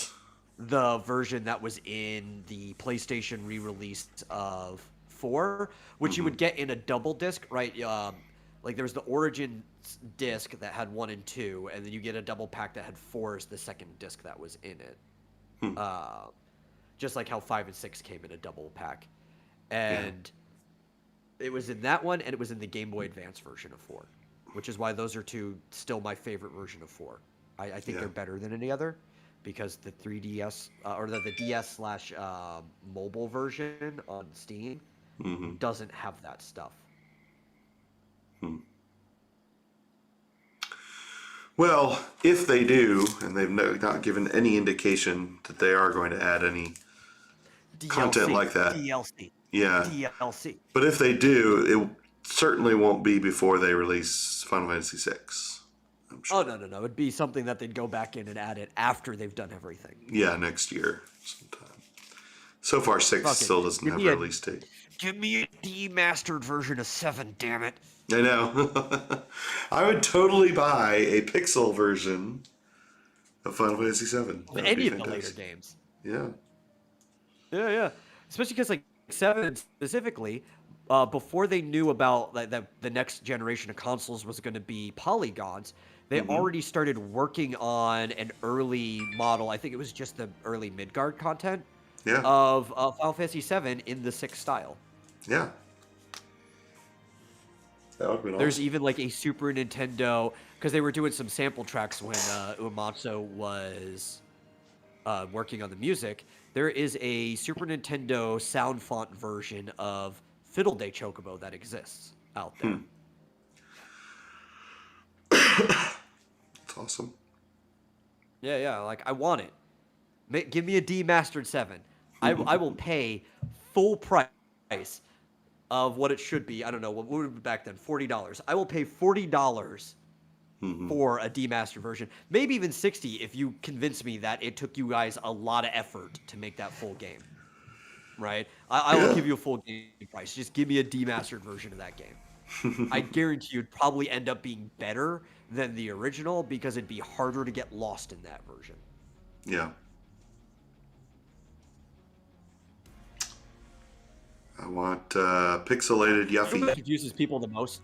the version that was in the PlayStation re-release of 4, which you would get in a double disc, right? Like there was the Origin disc that had 1 and 2, and then you get a double pack that had 4 as the second disc that was in it. Just like how 5 and 6 came in a double pack. And it was in that one, and it was in the Game Boy Advance version of 4, which is why those are two still my favorite version of 4. I think they're better than any other because the 3DS or the DS / mobile version on Steam doesn't have that stuff. Well, if they do, and they've not given any indication that they are going to add any content like that. DLC. Yeah. DLC. But if they do, it certainly won't be before they release Final Fantasy VI. I'm sure. Oh, no. It'd be something that they'd go back in and add it after they've done everything. Yeah, next year sometime. So far, 6 still doesn't have a release date. Give me a demastered version of 7, damn it. I know. I would totally buy a pixel version of Final Fantasy VII. Any of the later games. Yeah. Yeah. Especially because, like, 7 specifically, before they knew about like, the next generation of consoles was going to be polygons, they already started working on an early model. I think it was just the early Midgard content of Final Fantasy VII in the 6 style. Yeah. That would have been awesome. There's even like a Super Nintendo, because they were doing some sample tracks when Uematsu was working on the music. There is a Super Nintendo sound font version of Fiddle Day Chocobo that exists out there. That's awesome. Yeah, like I want it. Give me a demastered 7. I will pay full price of what it should be. I don't know, what would it be back then? $40. I will pay $40 for a demastered version. Maybe even $60 if you convince me that it took you guys a lot of effort to make that full game. Right? I will give you a full game price. Just give me a demastered version of that game. I guarantee you'd probably end up being better than the original because it'd be harder to get lost in that version. Yeah. I want pixelated Yuffie. What confuses people the most?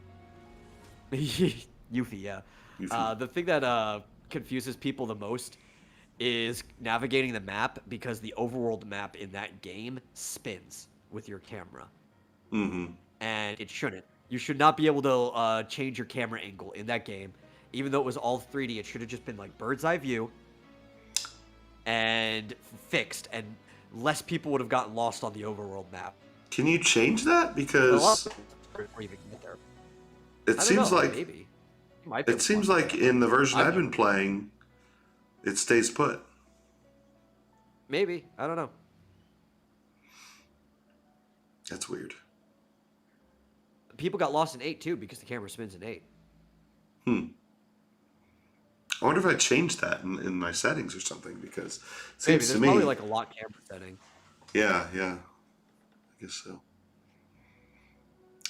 Yuffie, yeah. Yuffie. The thing that confuses people the most is navigating the map because the overworld map in that game spins with your camera. And it shouldn't. You should not be able to change your camera angle in that game. Even though it was all 3D, it should have just been like bird's eye view and fixed, and less people would have gotten lost on the overworld map. Can you change that? Because it seems like maybe. It seems like in the version I've been playing, it stays put. Maybe. I don't know. That's weird. People got lost in 8 too because the camera spins in 8. I wonder if I changed that in my settings or something, because it seems Maybe. to There's me probably like a lock camera setting. Yeah. I guess so.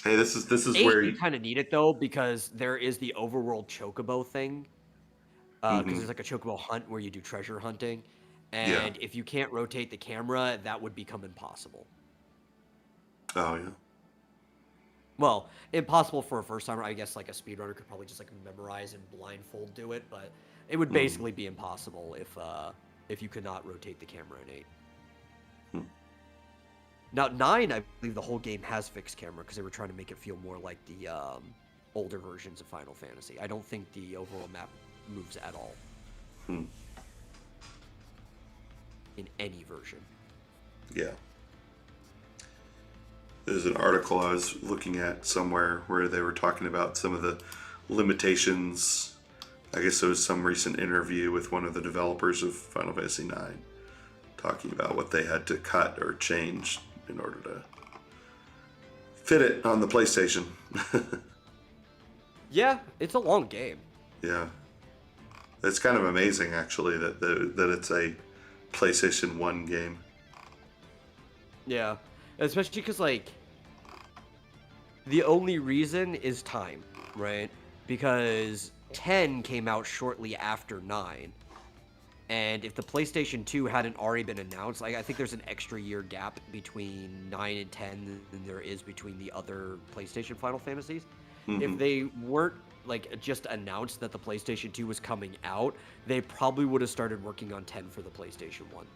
Hey, this is 8, where you kind of need it though, because there is the overworld chocobo thing. Because there's like a chocobo hunt where you do treasure hunting, and if you can't rotate the camera, that would become impossible. Oh yeah. Well, impossible for a first timer. I guess like a speedrunner could probably just like memorize and blindfold do it, but it would basically be impossible if you could not rotate the camera in 8. Now 9, I believe the whole game has fixed camera because they were trying to make it feel more like the older versions of Final Fantasy. I don't think the overall map moves at all. in any version. Yeah. There's an article I was looking at somewhere where they were talking about some of the limitations. I guess it was some recent interview with one of the developers of Final Fantasy IX talking about what they had to cut or change in order to fit it on the PlayStation. Yeah, it's a long game. Yeah. It's kind of amazing, actually, that it's a PlayStation 1 game. Yeah, especially because, like, the only reason is time, right? Because 10 came out shortly after 9. And if the PlayStation 2 hadn't already been announced, like, I think there's an extra year gap between 9 and 10 than there is between the other PlayStation Final Fantasies. If they weren't, like, just announced that the PlayStation 2 was coming out, they probably would have started working on 10 for the PlayStation 1.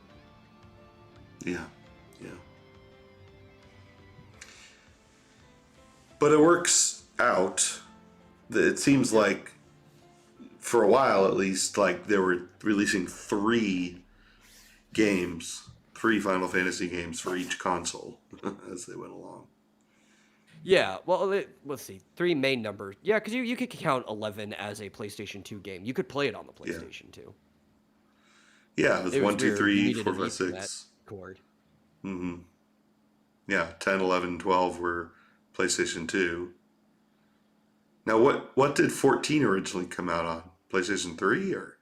Yeah, yeah. But it works out. It seems like, for a while at least, like they were releasing 3 games, 3 Final Fantasy games for each console as they went along. Yeah, well, let's see. 3 main numbers. Yeah, because you could count 11 as a PlayStation 2 game. You could play it on the PlayStation 2. Yeah, it was It 1, was 2, weird. You 3, needed 4, an 5, Ethernet 6. cord. Yeah, 10, 11, 12 were PlayStation 2. Now, what did 14 originally come out on? PlayStation 3 or?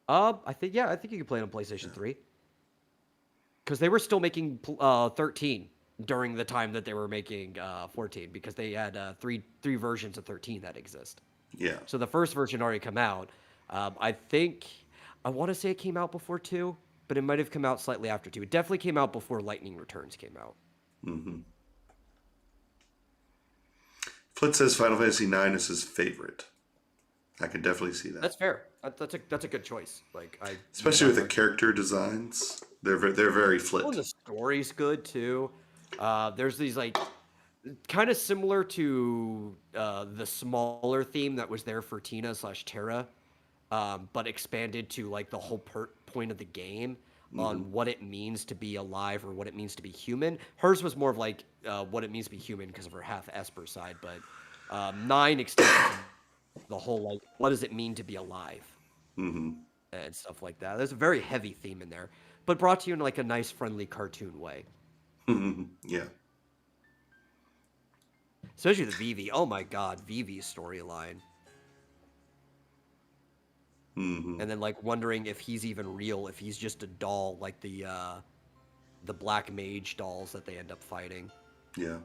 I think you could play it on PlayStation 3. Because they were still making 13 during the time that they were making 14, because they had three versions of 13 that exist. Yeah. So the first version already come out. I want to say it came out before 2, but it might have come out slightly after 2. It definitely came out before Lightning Returns came out. Flit says Final Fantasy IX is his favorite. I can definitely see that. That's fair. That's a good choice. Like Especially with the character designs, they're very Flit. Well, and the story's good too. There's these, like, kind of similar to the smaller theme that was there for Tina/Terra, but expanded to, like, the whole point of the game on what it means to be alive or what it means to be human. Hers was more of, like, what it means to be human because of her half Esper side, but 9 extended to the whole, like, what does it mean to be alive and stuff like that. There's a very heavy theme in there, but brought to you in, like, a nice, friendly cartoon way. Yeah. Especially the Vivi. Oh my god, Vivi's storyline. And then, like, wondering if he's even real, if he's just a doll, like the Black Mage dolls that they end up fighting. Yeah.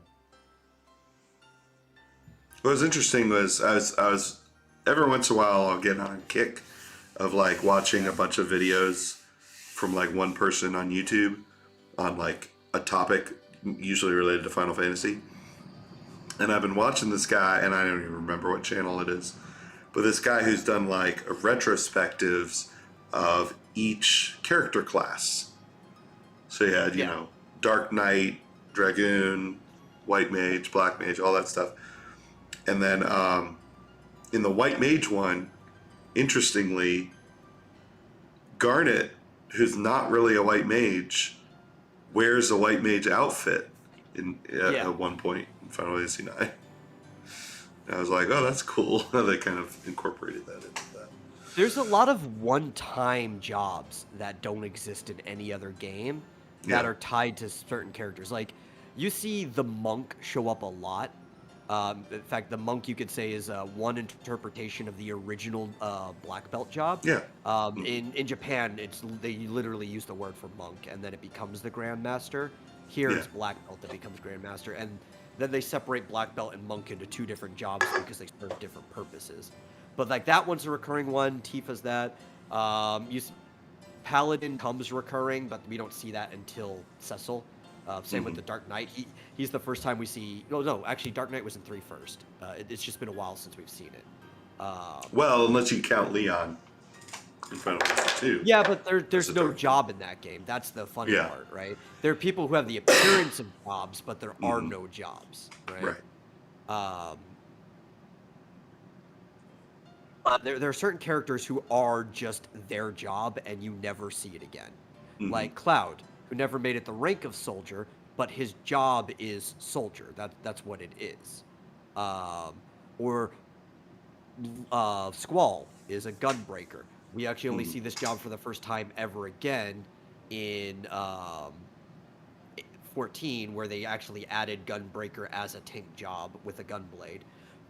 What was interesting was I was every once in a while I'll get on a kick of, like, watching a bunch of videos from, like, one person on YouTube on, like, a topic usually related to Final Fantasy. And I've been watching this guy, and I don't even remember what channel it is, but this guy who's done, like, retrospectives of each character class. So you had, you know, Dark Knight, Dragoon, White Mage, Black Mage, all that stuff. And then in the White Mage one, interestingly, Garnet, who's not really a White Mage, wears a White Mage outfit at one point in Final Fantasy IX. And I was like, oh, that's cool. They kind of incorporated that into that. There's a lot of one-time jobs that don't exist in any other game that are tied to certain characters. Like, you see the monk show up a lot. In fact, the monk, you could say, is one interpretation of the original black belt job. Yeah. In Japan, they literally use the word for monk, and then it becomes the grandmaster. Here, it's black belt that becomes grandmaster, and then they separate black belt and monk into 2 different jobs because they serve different purposes. But, like, that one's a recurring one. Tifa's that. Paladin comes recurring, but we don't see that until Cecil. Same with the Dark Knight. He's the first time we see... No, actually, Dark Knight was in 3 first. It's just been a while since we've seen it. Well, unless you count Leon in Final Fantasy 2. Yeah, but there's no job in that game. That's the funny part, right? There are people who have the appearance of jobs, but there are no jobs, right? Right. there are certain characters who are just their job, and you never see it again. Hmm. Like Cloud, who never made it the rank of soldier, but his job is soldier. That's what it is. Um, or Squall is a gunbreaker. We actually only Hmm. see this job for the first time ever again in 14, where they actually added gunbreaker as a tank job with a gunblade.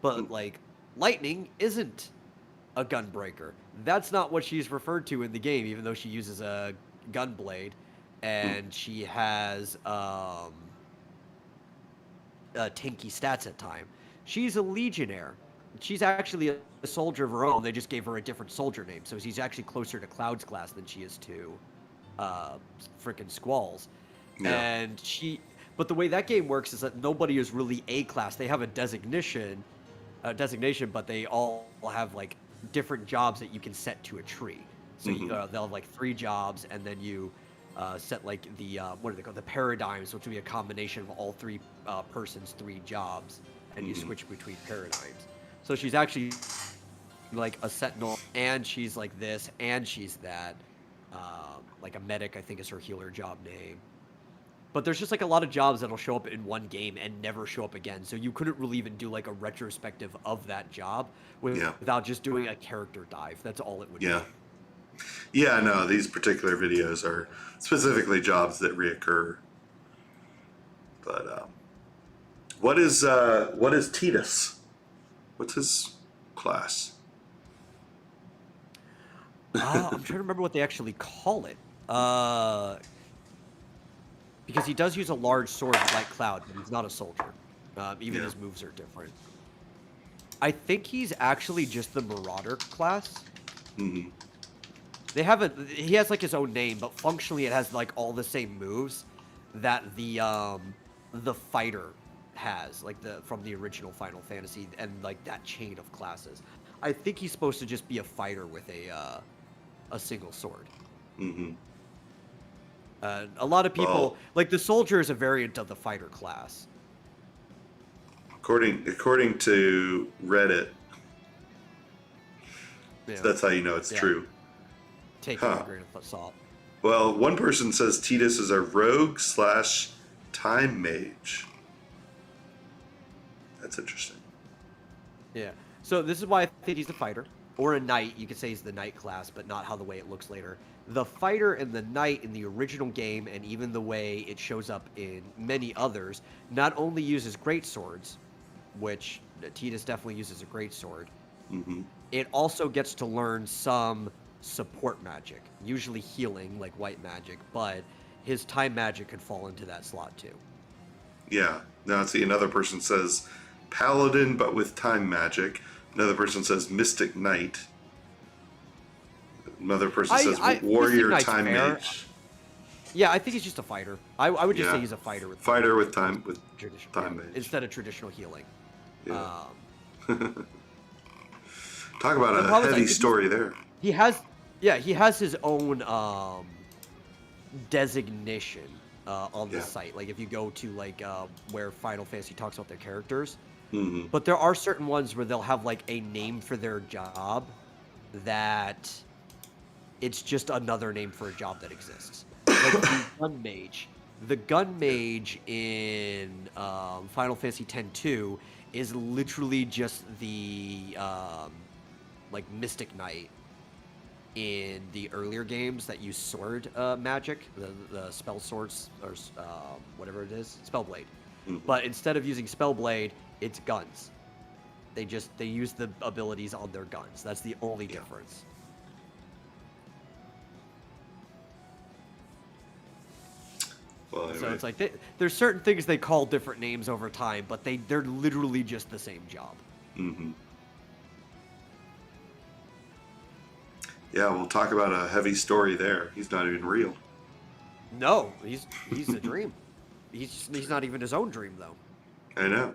But like Lightning isn't a gunbreaker. That's not what she's referred to in the game, even though she uses a gunblade and she has tanky stats at time. She's a legionnaire. She's actually a soldier of her own. They just gave her a different soldier name, so she's actually closer to Cloud's class than she is to frickin' Squall's. Yeah. And but the way that game works is that nobody is really a class. They have a designation, but they all have like different jobs that you can set to a tree. So they'll have like 3 jobs, and then you set like the what are they called? The paradigms, which would be a combination of all 3 persons' 3 jobs, and you switch between paradigms. So she's actually like a sentinel, and she's like this, and she's that. Like a medic, I think, is her healer job name. But there's just like a lot of jobs that'll show up in one game and never show up again. So you couldn't really even do like a retrospective of that job without just doing a character dive. That's all it would Yeah. be. Yeah, no, these particular videos are specifically jobs that reoccur. But what is Titus? What's his class? I'm trying to remember what they actually call it. Because he does use a large sword like Cloud, but he's not a soldier. Even his moves are different. I think he's actually just the Marauder class. Mm-hmm. He has like his own name, but functionally it has like all the same moves that the fighter has, like from the original Final Fantasy, and like that chain of classes. I think he's supposed to just be a fighter with a single sword. Mm-hmm. A lot of people like the soldier is a variant of the fighter class. According to Reddit, that's how you know it's true. Take it with a grain of salt. Well, one person says Titus is a rogue / time mage. That's interesting. Yeah. So this is why I think he's a fighter. Or a knight. You could say he's the knight class, but not how the way it looks later. The fighter and the knight in the original game, and even the way it shows up in many others, not only uses great swords, which Titus definitely uses a great sword, it also gets to learn some support magic, usually healing, like white magic, but his time magic could fall into that slot too. Yeah. Now, see, another person says paladin, but with time magic. Another person says mystic knight. Another person says warrior time mage. Yeah, I think he's just a fighter. I would just say he's a fighter with time mage instead of traditional healing. Yeah. Talk about a heavy story there. He has his own designation on the site. Like if you go to like where Final Fantasy talks about their characters, but there are certain ones where they'll have like a name for their job that it's just another name for a job that exists. Like the gun mage. The gun mage in Final Fantasy X-2 is literally just the like Mystic Knight in the earlier games that use sword magic, the spell swords or whatever it is, Spellblade. But instead of using Spellblade, it's guns. They use the abilities on their guns. That's the only difference. Well, anyway. So it's like there's certain things they call different names over time, but they're literally just the same job. Yeah, we'll talk about a heavy story there. He's not even real. No, he's a dream. He's not even his own dream though. I know.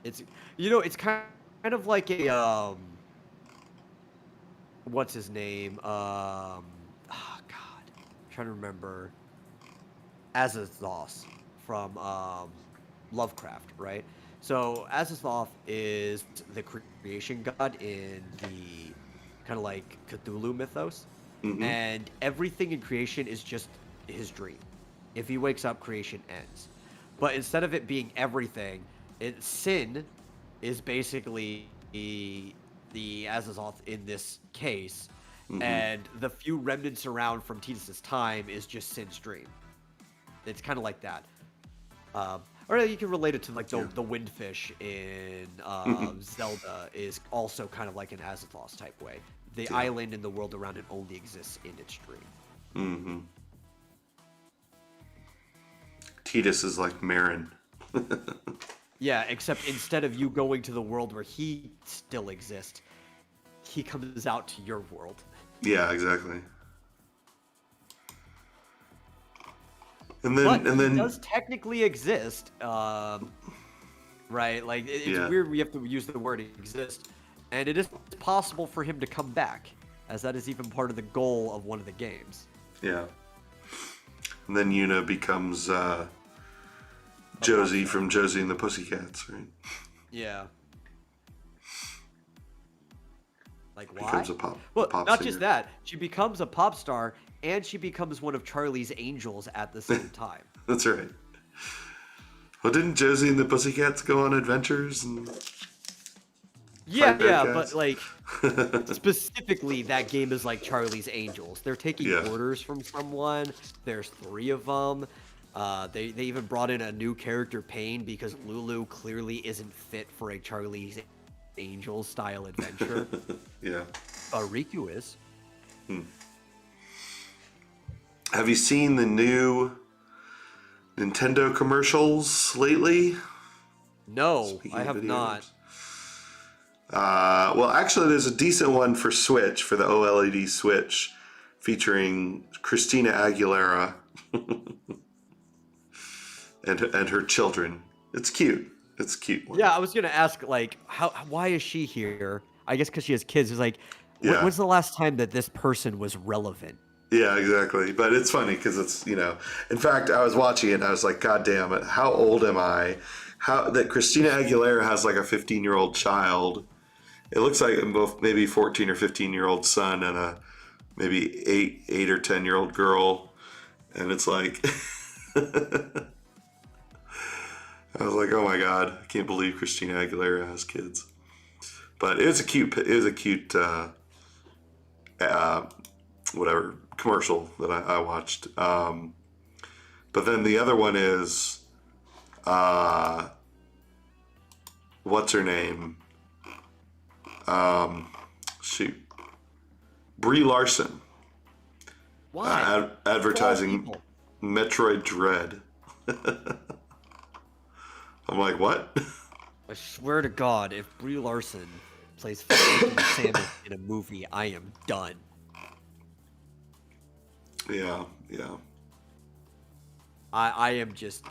It's it's kind of like a what's his name? God, I'm trying to remember. Azathoth from Lovecraft, right? So Azathoth is the creation god in the kind of like Cthulhu mythos, Mm-hmm. and everything in creation is just his dream. If he wakes up, creation ends. But instead of it being everything, sin is basically the Azathoth in this case, Mm-hmm. and the few remnants around from Tidus's time is just Sin's dream. It's kind of like that. Or you can relate it to like Yeah. the windfish in Mm-hmm. Zelda is also kind of like an Azathoth type way. The Yeah. island and the world around it only exists in its dream. Mm-hmm. Tidus is like Marin. Yeah, except instead of you going to the world where he still exists, he comes out to your world. Yeah, exactly. But And he then does technically exist, right? Like it's yeah. weird we have to use the word exist, and it is possible for him to come back, as that is even part of the goal of one of the games. Yeah. And then Yuna becomes Josie from Josie and the Pussycats, right? Yeah. Like why? Becomes a pop not singer. just that. She becomes a pop star, and she becomes one of Charlie's angels at the same time. That's right. Well, didn't Josie and the Pussycats go on adventures and Yeah, fight bad yeah, guys? but like specifically, that game is like Charlie's Angels. They're taking Yeah. orders from someone. There's 3 of them. They even brought in a new character, Pain, because Lulu clearly isn't fit for a Charlie's Angels style adventure. Yeah. Riku is. Have you seen the new Nintendo commercials lately? No, Speaking I of have video not. games. Well, actually, there's a decent one for Switch, for the OLED Switch, featuring Christina Aguilera and her children. It's cute. It's a cute one. Yeah, I was gonna ask, like, why is she here? I guess because she has kids. It's like, Yeah. when's the last time that this person was relevant? Yeah, exactly. But it's funny because it's, in fact, I was watching it and I was like, God damn it, how old am I? How that Christina Aguilera has like a 15-year-old child. It looks like both maybe 14 or 15-year-old son and a maybe 8 or 10-year-old girl. And it's like, I was like, oh my God, I can't believe Christina Aguilera has kids. But it was a cute, whatever commercial that I watched. But then the other one is, what's her name? Shoot, Brie Larson. Why? Advertising people. Metroid Dread. I'm like, what? I swear to God, if Brie Larson plays fucking Samus in a movie, I am done. Yeah. I am just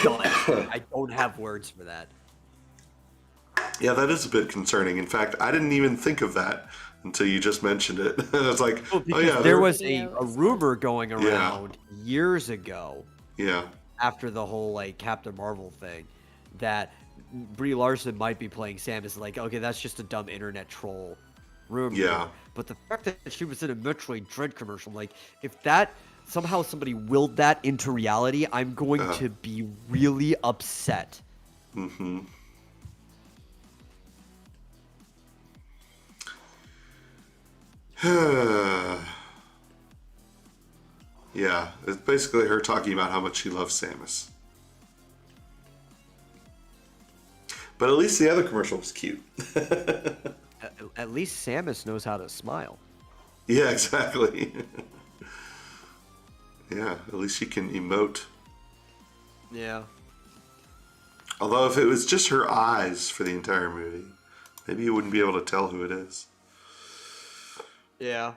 done. I don't have words for that. Yeah, that is a bit concerning. In fact, I didn't even think of that until you just mentioned it. I was like, Because oh yeah, there was a Videos. rumor going around years ago yeah, after the whole like Captain Marvel thing that Brie Larson might be playing Samus. Like, okay, that's just a dumb internet troll rumor. Yeah. But the fact that she was in a Metroid Dread commercial, like, if that somehow somebody willed that into reality, I'm going to be really upset. Mm-hmm. Yeah, it's basically her talking about how much she loves Samus. But at least the other commercial was cute. At least Samus knows how to smile. Yeah, exactly. Yeah, at least she can emote. Yeah. Although if it was just her eyes for the entire movie, maybe you wouldn't be able to tell who it is. Yeah.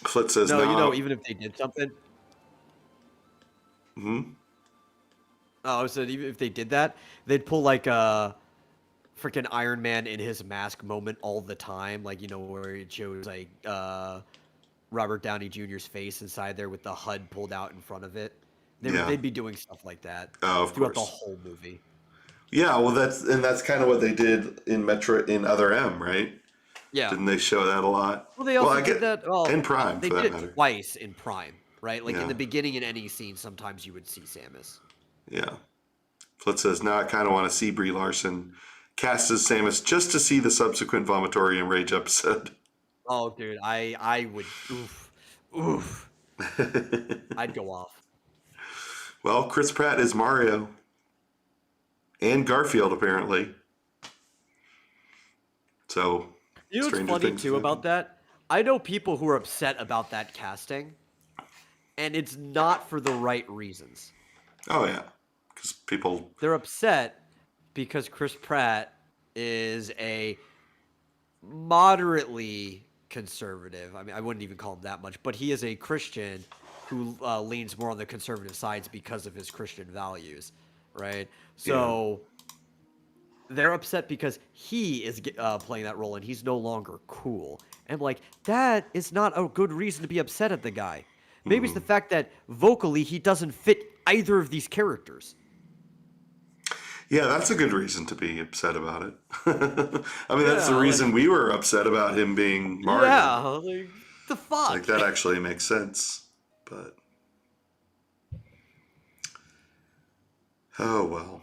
Flit says No, no. even if they did something. Hmm? Oh, so even if they did that, they'd pull like a freaking Iron Man in his mask moment all the time, like where it shows like Robert Downey Jr.'s face inside there with the HUD pulled out in front of it. Yeah. They'd be doing stuff like that Oh, of throughout course. the whole movie. Yeah, well, that's kind of what they did in Other M, right? Yeah. Didn't they show that a lot? Well, they Well, also I did get that. Well, and Prime they for did that it matter. twice in Prime, right? Like in Yeah, the beginning, in any scene, sometimes you would see Samus. yeah. Flint says, now I kind of want to see Brie Larson cast as Samus just to see the subsequent Vomitorium Rage episode. Oh, dude, I would. Oof. I'd go off. Well, Chris Pratt is Mario and Garfield apparently. So, You know what's Stranger funny Things too has about happened. that? I know people who are upset about that casting, and it's not for the right reasons. Oh yeah, because people. They're upset because Chris Pratt is a moderately conservative. I mean, I wouldn't even call him that much, but he is a Christian who leans more on the conservative sides because of his Christian values, right? Yeah. So they're upset because he is playing that role and he's no longer cool. And I'm like, that is not a good reason to be upset at the guy. Maybe it's the fact that vocally he doesn't fit either of these characters. Yeah, that's a good reason to be upset about it. I mean, that's the Yeah, reason like, we were upset about him being Mario. yeah, like, the fuck? Like, that actually makes sense. But, oh well.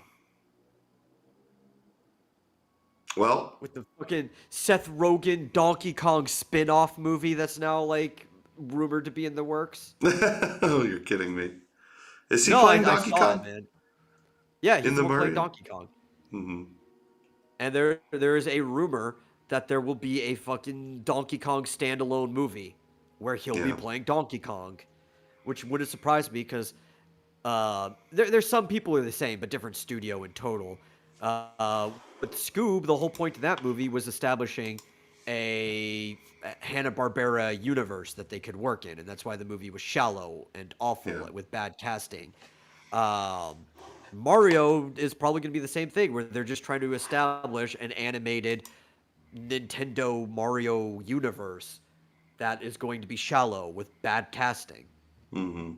Well, With the fucking Seth Rogen Donkey Kong spin-off movie that's now, like, rumored to be in the works. oh, you're kidding me. Is he No, playing I Donkey saw it, Kong man. Yeah, in he's the the one playing Mario? Donkey Kong. Mm-hmm. And there is a rumor that there will be a fucking Donkey Kong standalone movie where he'll be Yeah. playing Donkey Kong, which wouldn't surprise me because there's some people who are the same, but different studio in total. With Scoob, the whole point of that movie was establishing a Hanna-Barbera universe that they could work in, and that's why the movie was shallow and awful Yeah. with bad casting. Um, Mario is probably going to be the same thing, where they're just trying to establish an animated Nintendo Mario universe that is going to be shallow with bad casting. Mm-hmm.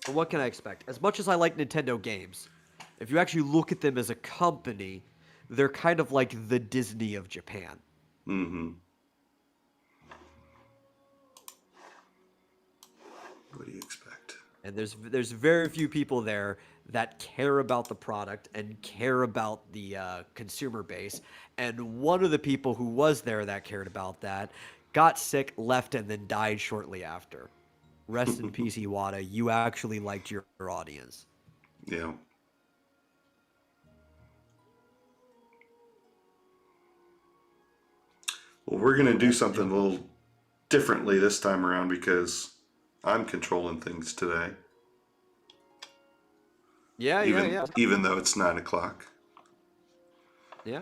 But what can I expect? As much as I like Nintendo games, if you actually look at them as a company, they're kind of like the Disney of Japan. Mm-hmm. What do you expect? And there's very few people there that care about the product and care about the consumer base. And one of the people who was there that cared about that got sick, left, and then died shortly after. Rest in peace, Iwata. You actually liked your audience. Yeah. Well, we're going to do something a little differently this time around because I'm controlling things today. Yeah, yeah. Even though it's 9:00. Yeah.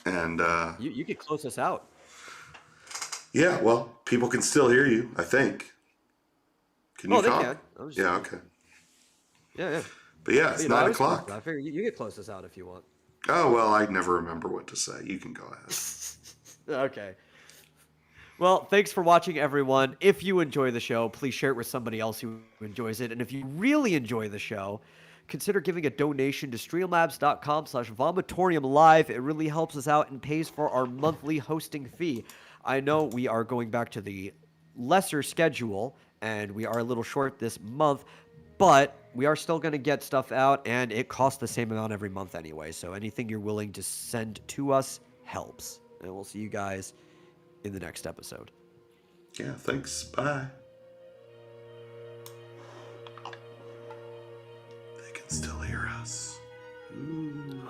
And You could close us out. yeah, well, people can still hear you, I think. Can you Oh, they talk? can. I was just- Yeah, okay. Yeah. But yeah, it's You know, I 9:00. figure you could close us out if you want. Oh, well, I never remember what to say. You can go ahead. Okay. Well, thanks for watching, everyone. If you enjoy the show, please share it with somebody else who enjoys it. And if you really enjoy the show, consider giving a donation to streamlabs.com/vomitorium live. It really helps us out and pays for our monthly hosting fee. I know we are going back to the lesser schedule, and we are a little short this month, but we are still going to get stuff out, and it costs the same amount every month anyway. So anything you're willing to send to us helps. And we'll see you guys in the next episode. Yeah, thanks. Bye. They can still hear us. Ooh.